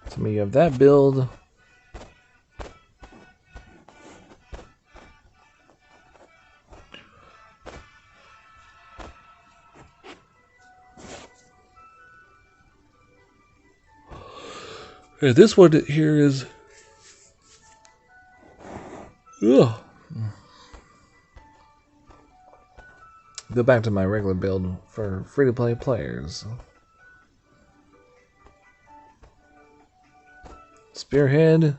So you have that build. And this one here is. Ugh. Go back to my regular build for free-to-play players. Spearhead.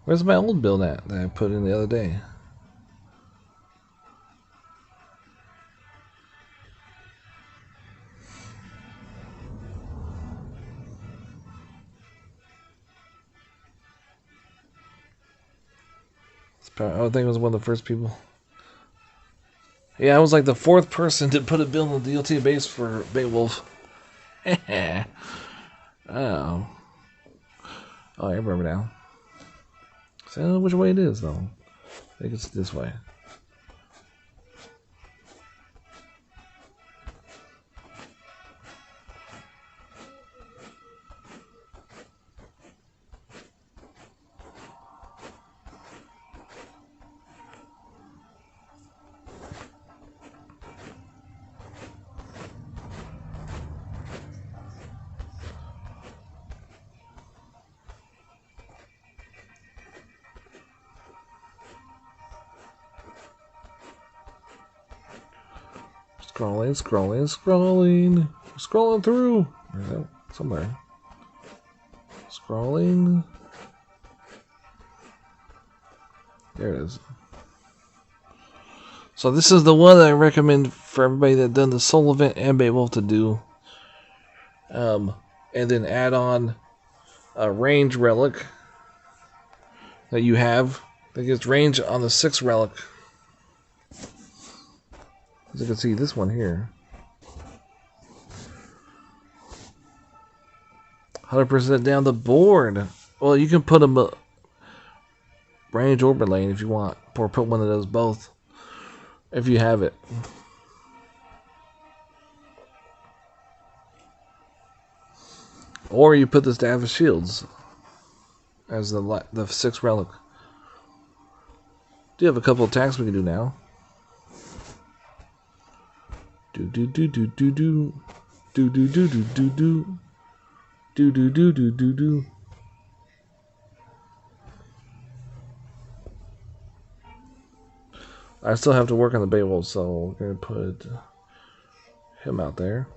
Where's my old build at that I put in the other day? I think it was one of the first people. Yeah, I was like the 4th person to put a build on the DLT base for Beowulf. Oh. Oh, I remember now. So I don't know which way it is, though. I think it's this way. Scrolling through. Where's that? Somewhere. Scrolling. There it is. So this is the one that I recommend for everybody that done the soul event and beowulf to do. And then add on a range relic that you have that gets range on the 6th relic. As you can see, this one here. 100% down the board. Well, you can put a range orbit lane if you want, or put one of those both if you have it. Or you put the Staff of Shields as the 6th relic. Do have a couple attacks we can do now. Do do do do do do do do do do do do do do do do do do. I still have to work on the Beowulf, so we're gonna put him out there.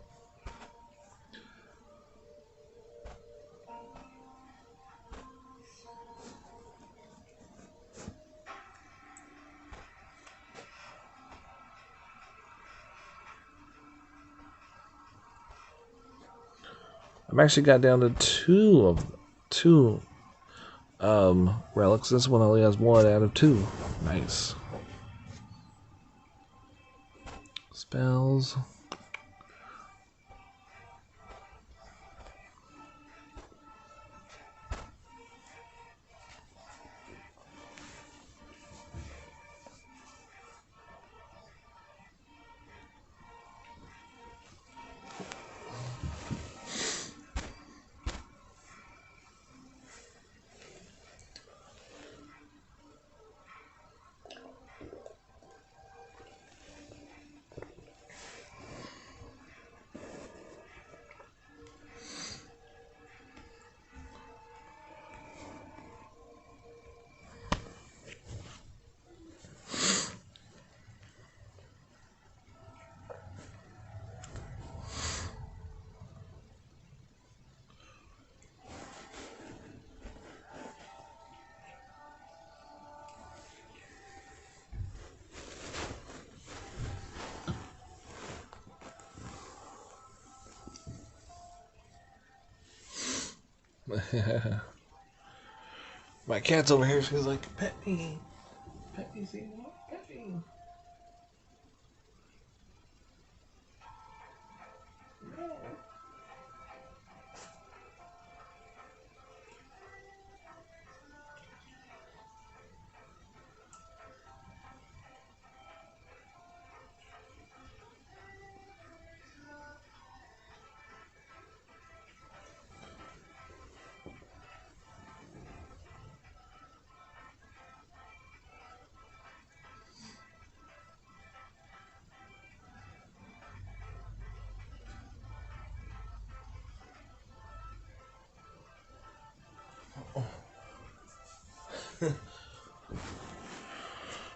I've actually got down to two relics. This one only has 1 out of 2. Nice. Spells. My cat's over here. She's like, pet me. Pet me, see? Pet me. No.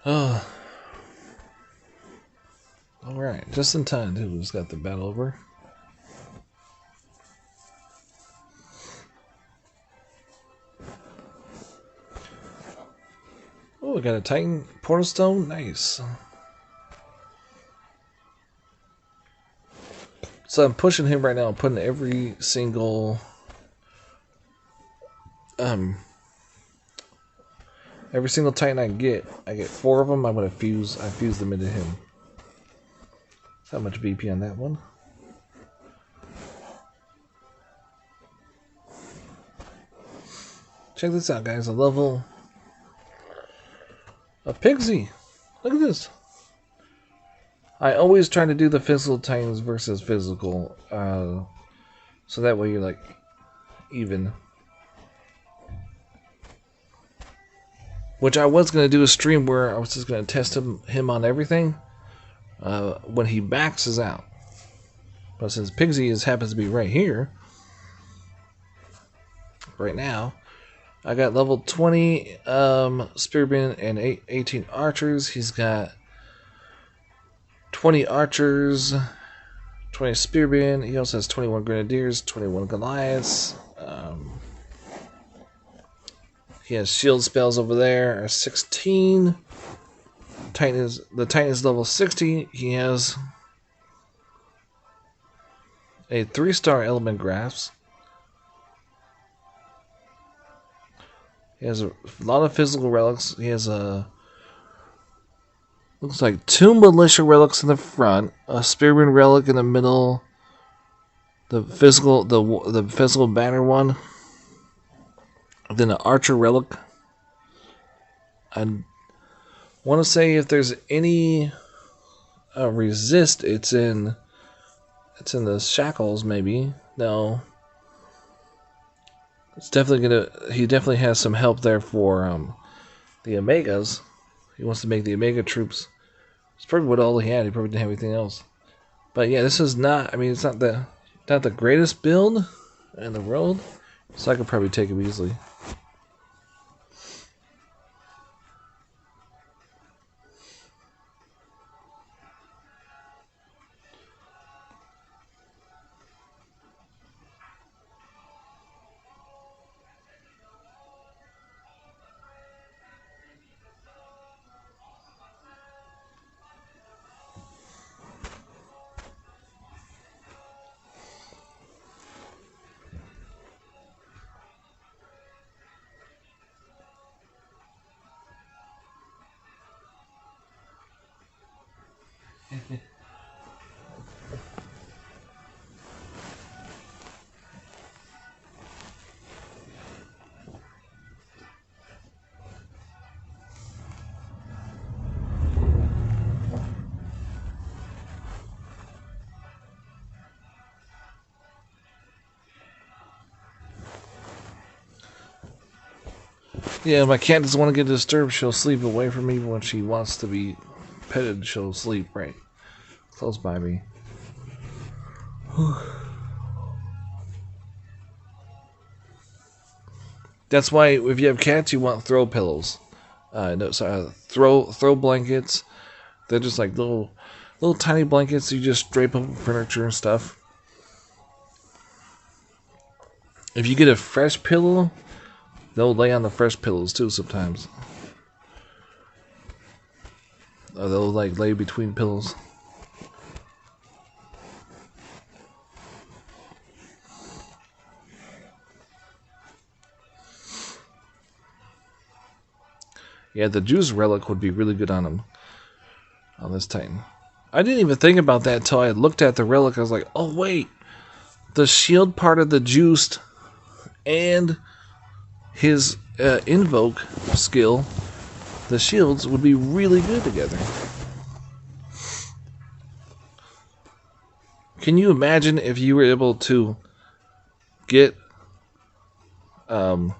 Oh. Alright, just in time, too. We just got the battle over. Oh, we got a Titan Portal Stone. Nice. So I'm pushing him right now. I'm putting every single Titan I get 4 of them. I'm gonna fuse them into him. How much BP on that one? Check this out, guys. A level of Pigsy. Look at this. I always try to do the physical Titans versus physical, so that way you're like even. Which I was gonna do a stream where I was just gonna test him on everything when he maxes out. But since Pigsy happens to be right here, right now, I got level 20 spearmen and 18 archers. He's got 20 archers, 20 spearmen. He also has 21 grenadiers, 21 Goliaths. He has shield spells over there, 16. the Titan is level 60. He has a 3-star element grasp. He has a lot of physical relics. He has looks like 2 militia relics in the front, a spearman relic in the middle, the physical banner one, then an archer relic. I want to say if there's any resist, it's in the shackles maybe. No, it's definitely he definitely has some help there for the Omegas. He wants to make the Omega troops. It's probably what all he had. He probably didn't have anything else. But yeah, this is not. I mean, it's not the greatest build in the world, so I could probably take him easily. Yeah, my cat doesn't want to get disturbed. She'll sleep away from me when she wants to be petted. She'll sleep right close by me. That's why if you have cats, you want throw pillows. Throw blankets. They're just like little tiny blankets you just drape over furniture and stuff. If you get a fresh pillow, they'll lay on the fresh pillows too sometimes. Or they'll like lay between pillows. Yeah, the juice relic would be really good on him. On this Titan. I didn't even think about that until I looked at the relic. I was like, oh wait. The shield part of the juiced and his invoke skill, the shields would be really good together. Can you imagine if you were able to get the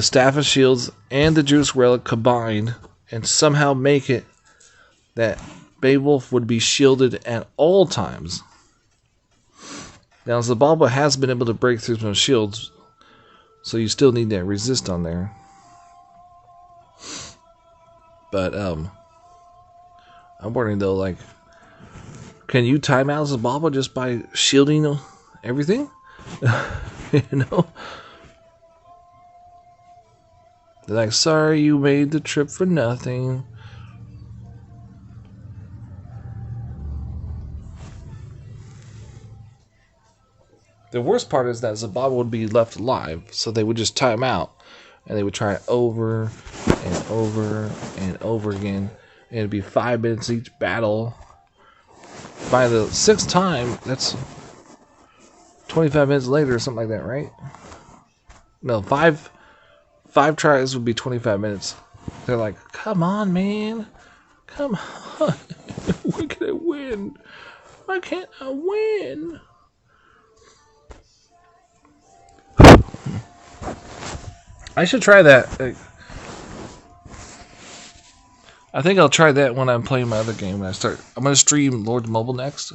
Staff of Shields and the Juice Relic combined and somehow make it that Beowulf would be shielded at all times? Now, Zabalba has been able to break through some shields, so you still need that resist on there. But I'm wondering though, like, can you time out Zabalba just by shielding everything? You know? They're like, sorry you made the trip for nothing. The worst part is that Zabalba would be left alive, so they would just time out, and they would try it over and over and over again, and it'd be 5 minutes each battle. By the 6th time, that's 25 minutes later or something like that, right? No, five tries would be 25 minutes. They're like, come on, man. Come on. When can I win? Why can't I win? I should try that. I think I'll try that when I'm playing my other game. I'm gonna stream Lord Mobile next.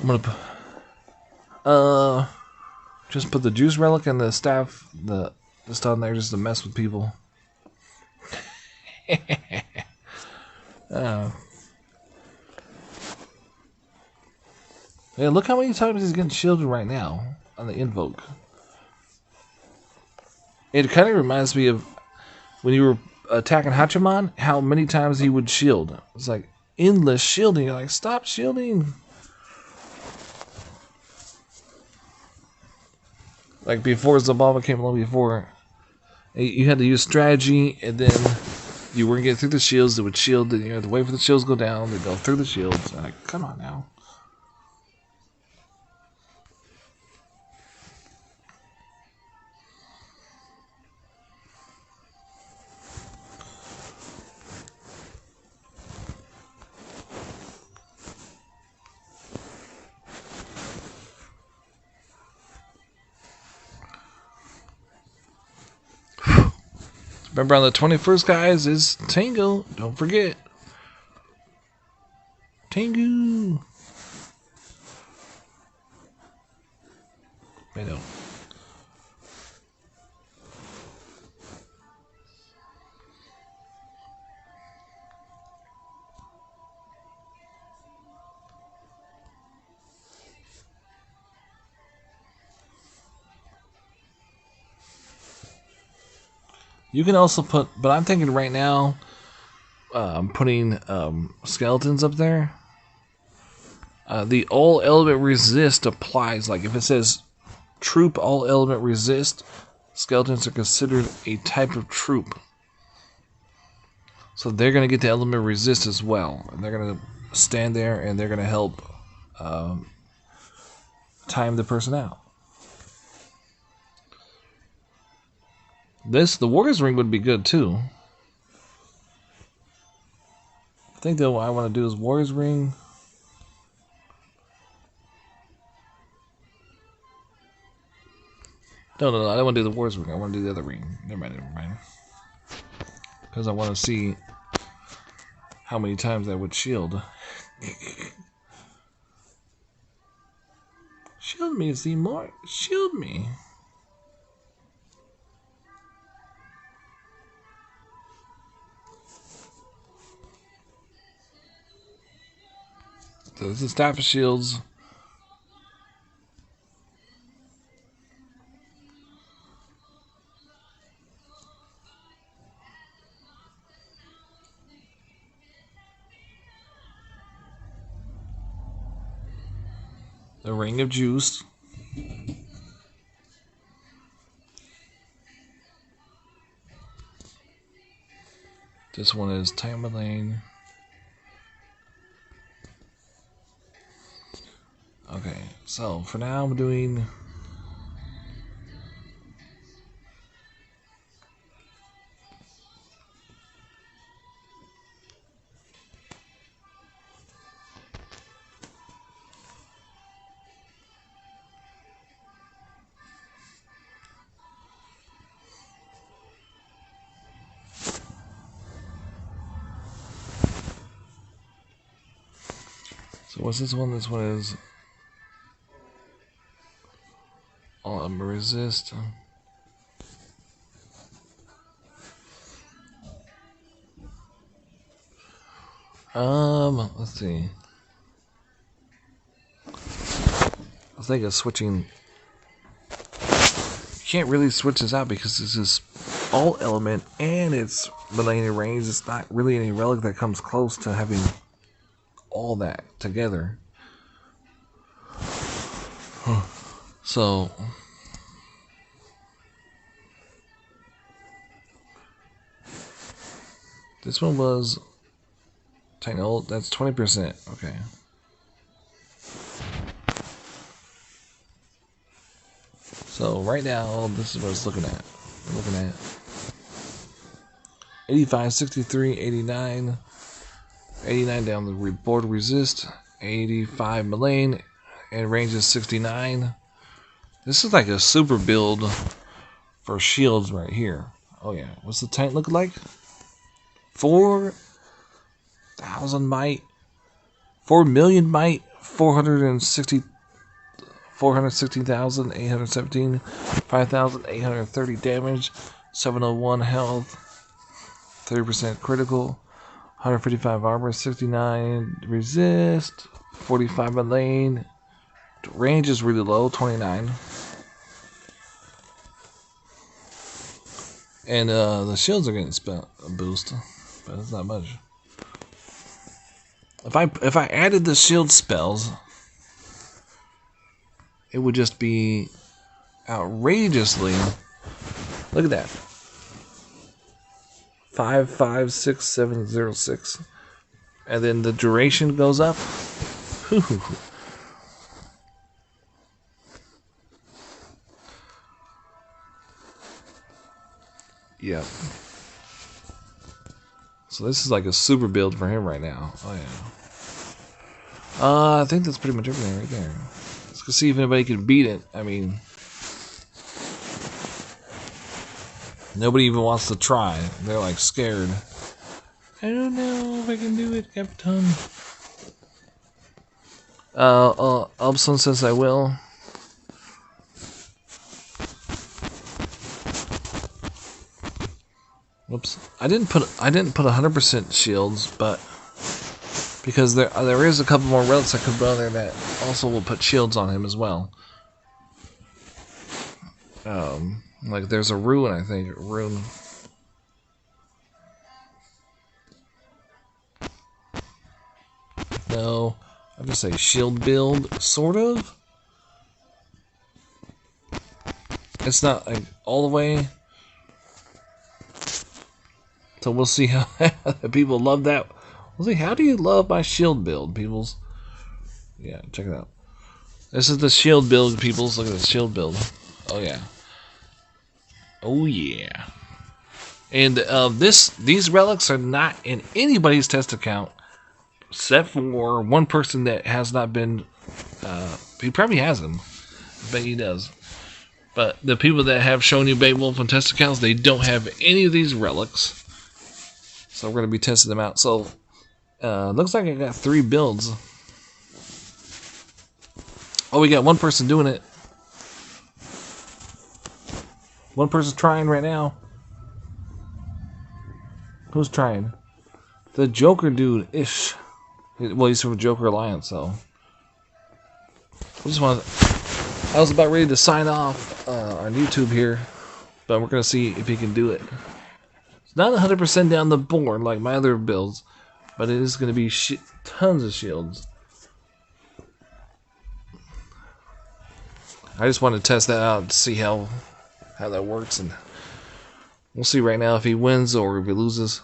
I'm gonna just put the juice relic and the staff just on there just to mess with people. Yeah, look how many times he's getting shielded right now on the invoke. It kind of reminds me of when you were attacking Hachiman, how many times he would shield. It's like endless shielding. You're like, stop shielding. Like before Zabalba came along before, you had to use strategy, and then you weren't getting through the shields. It would shield, and you had to wait for the shields to go down. They'd go through the shields. I'm like, come on now. Remember on the 21st, guys, is Tango. Don't forget. Tango. I know. You can also put, but I'm thinking right now, I'm putting skeletons up there. The all element resist applies. Like if it says troop all element resist, skeletons are considered a type of troop. So they're going to get the element resist as well. And they're going to stand there and they're going to help time the person out. The Warrior's Ring would be good too. I think that what I want to do is Warrior's Ring. No, I don't want to do the Warrior's Ring. I want to do the other ring. Never mind. Because I want to see how many times that would shield. Shield me, Seymour. Shield me. So this is Staff of Shields. The Ring of Juice. This one is Tamerlane. Okay, so for now I'm doing so what's this one? This one is resist. Let's see. I was thinking of switching. You can't really switch this out because this is all element and it's millennium range. It's not really any relic that comes close to having all that together. So this one was Tangled. That's 20%. Okay. So right now, this is what it's looking at. We're looking at 85, 63, 89. 89 down the board resist. 85 Mullane. And range is 69. This is like a super build for shields right here. Oh yeah. What's the tank look like? 4,000 might. 4 million might. 416,817. 5,830 damage. 701 health. 30% critical. 155 armor. 69 resist. 45 lane. Range is really low. 29. And the shields are getting spent a boost, but it's not much. If I added the shield spells, it would just be outrageously. Look at that. 556706, and then the duration goes up. Whew. Yep. So this is like a super build for him right now. Oh yeah. I think that's pretty much everything right there. Let's go see if anybody can beat it. I mean, nobody even wants to try. They're like scared. I don't know if I can do it, Captain. Upson says I will. Whoops. I didn't put 100% shields, but because there is a couple more relics I could put on there that also will put shields on him as well. Like there's a rune, I think. Rune. No, I'll just say shield build, sort of. It's not like all the way. So we'll see how people love that. We'll see, how do you love my shield build, peoples? Yeah, check it out. This is the shield build, peoples. Look at the shield build. Oh yeah. Oh yeah. And these relics are not in anybody's test account, except for one person that has not been. He probably has them. I bet he does. But the people that have shown you Beowulf on test accounts, they don't have any of these relics. So we're going to be testing them out. So, looks like I got 3 builds. Oh, we got one person doing it. One person's trying right now. Who's trying? The Joker dude, ish. Well, he's from Joker Alliance, so. I was about ready to sign off on YouTube here, but we're going to see if he can do it. It's not 100% down the board like my other builds, but it is going to be tons of shields. I just want to test that out to see how that works, and we'll see right now if he wins or if he loses.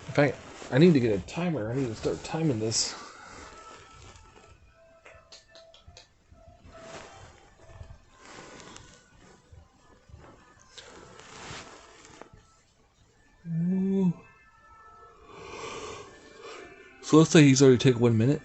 In fact, I need to get a timer. I need to start timing this. So let's say he's already taken 1 minute.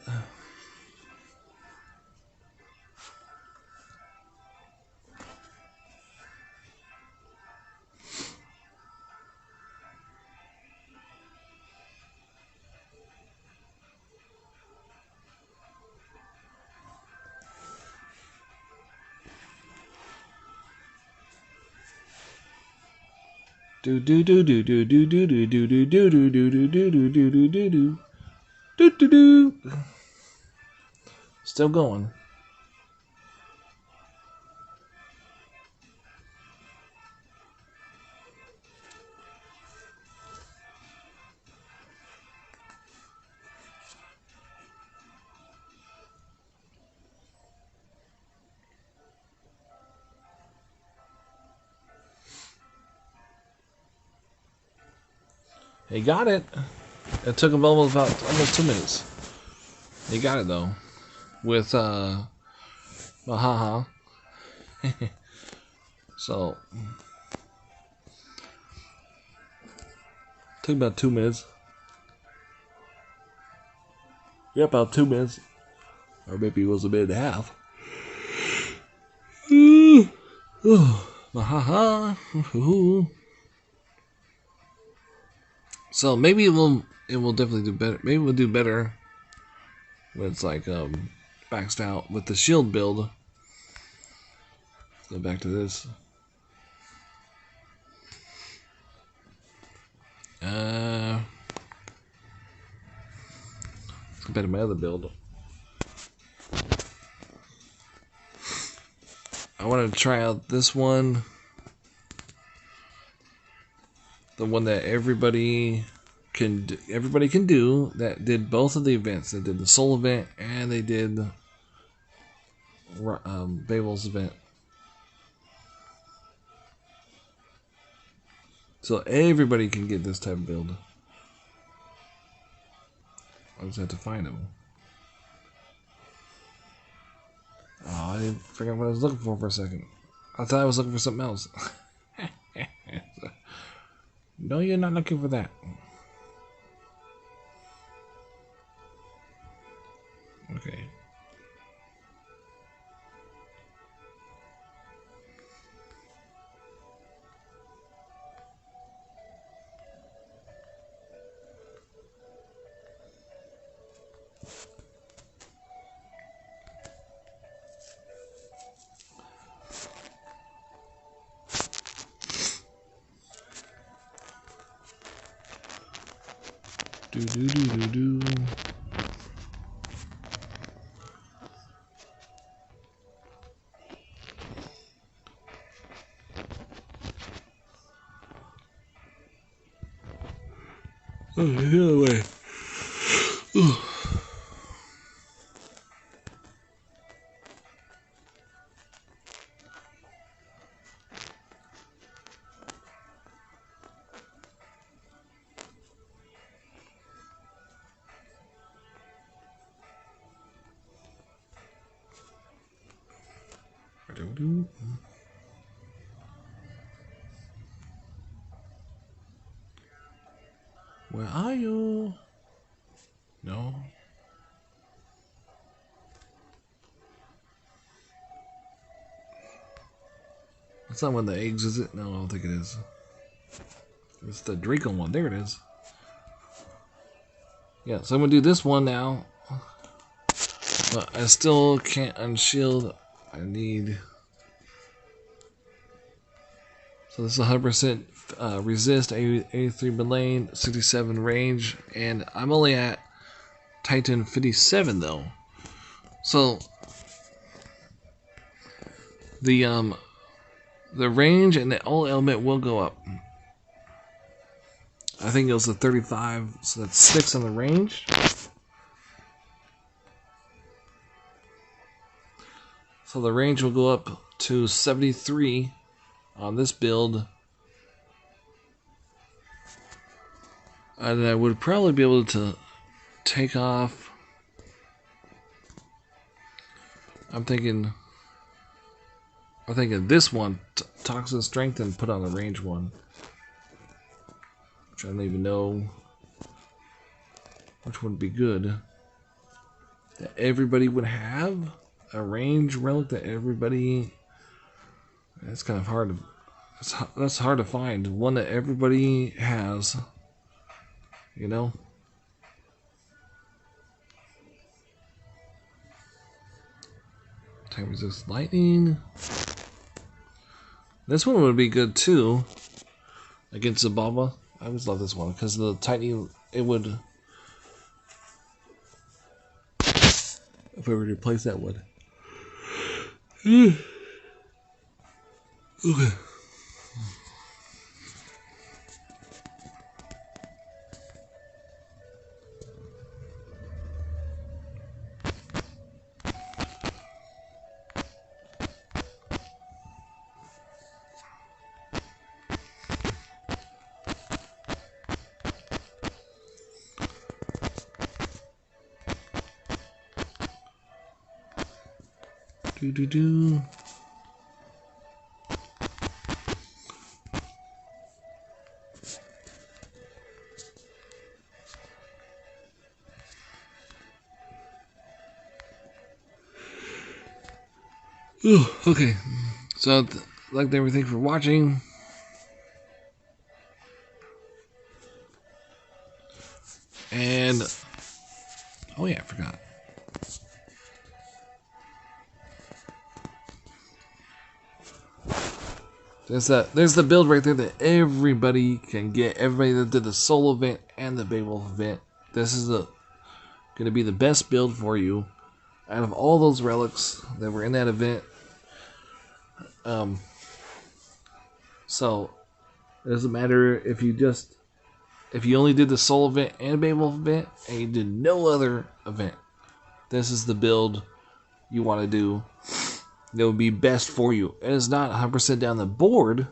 Do do do do do do do do do do do do do do do do do do do do. Do, do, do. Still going. He got it. It took him almost 2 minutes. He got it though, with Mahaha. So took about 2 minutes. Yeah, about 2 minutes, or maybe it was a minute and a half. Mahaha. So maybe it will definitely do better. Maybe we'll do better when it's like maxed out with the shield build. Let's go back to this. Let's go back to my other build. I want to try out this one. the one that everybody can do that did both of the events. They did the soul event and they did Beowulf's event. So everybody can get this type of build. I just had to find them. Oh, I didn't forget what I was looking for a second. I thought I was looking for something else. No, you're not looking for that. Okay. Do do do do do. Oh, the other way. Ooh. Where are you? No. That's not one of the eggs, is it? No, I don't think it is. It's the Draco one. There it is. Yeah, so I'm going to do this one now. But I still can't unshield. I need... So this is 100% resist, 83 lane, 67 range, and I'm only at Titan 57 though. So the range and the all element will go up. I think it was a 35, so that's 6 on the range. So the range will go up to 73 on this build. And I would probably be able to take off. I'm thinking this one, Toxin Strength, and put on the range one. Which I don't even know which one would be good. That everybody would have a range relic that everybody. That's kind of hard to. That's hard to find. One that everybody has. You know. Time resist lightning. This one would be good too against Zababa. I always love this one because the Titan, it would, if we were to replace that wood. Okay. Do do do. Ooh, okay. So, I'd like to everything for watching. And oh yeah, I forgot. There's the build right there that everybody can get. Everybody that did the solo event and the Beowulf event. This is going to be the best build for you out of all those relics that were in that event. So It doesn't matter if you only did the Soul event and Beowulf event, and you did no other event. This is the build you want to do that would be best for you. And it's not 100% down the board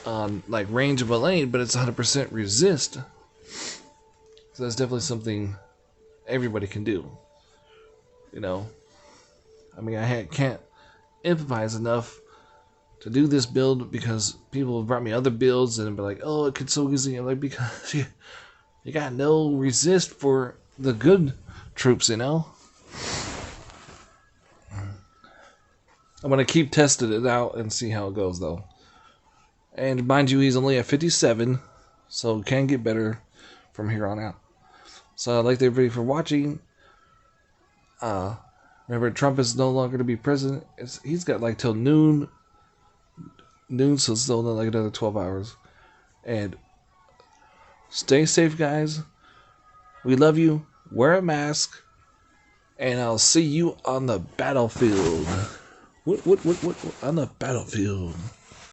on like range of a lane, but it's 100% resist. So that's definitely something everybody can do. You know, I mean, I can't emphasize enough to do this build because people have brought me other builds and be like, "Oh, it could so easy." I'm like, because you got no resist for the good troops, you know. I'm gonna keep testing it out and see how it goes, though. And mind you, he's only at 57, so it can get better from here on out. So I'd like to thank everybody for watching. Remember, Trump is no longer to be president. He's got like till noon, so it's still like another 12 hours. And stay safe, guys. We love you. Wear a mask. And I'll see you on the battlefield. What? On the battlefield.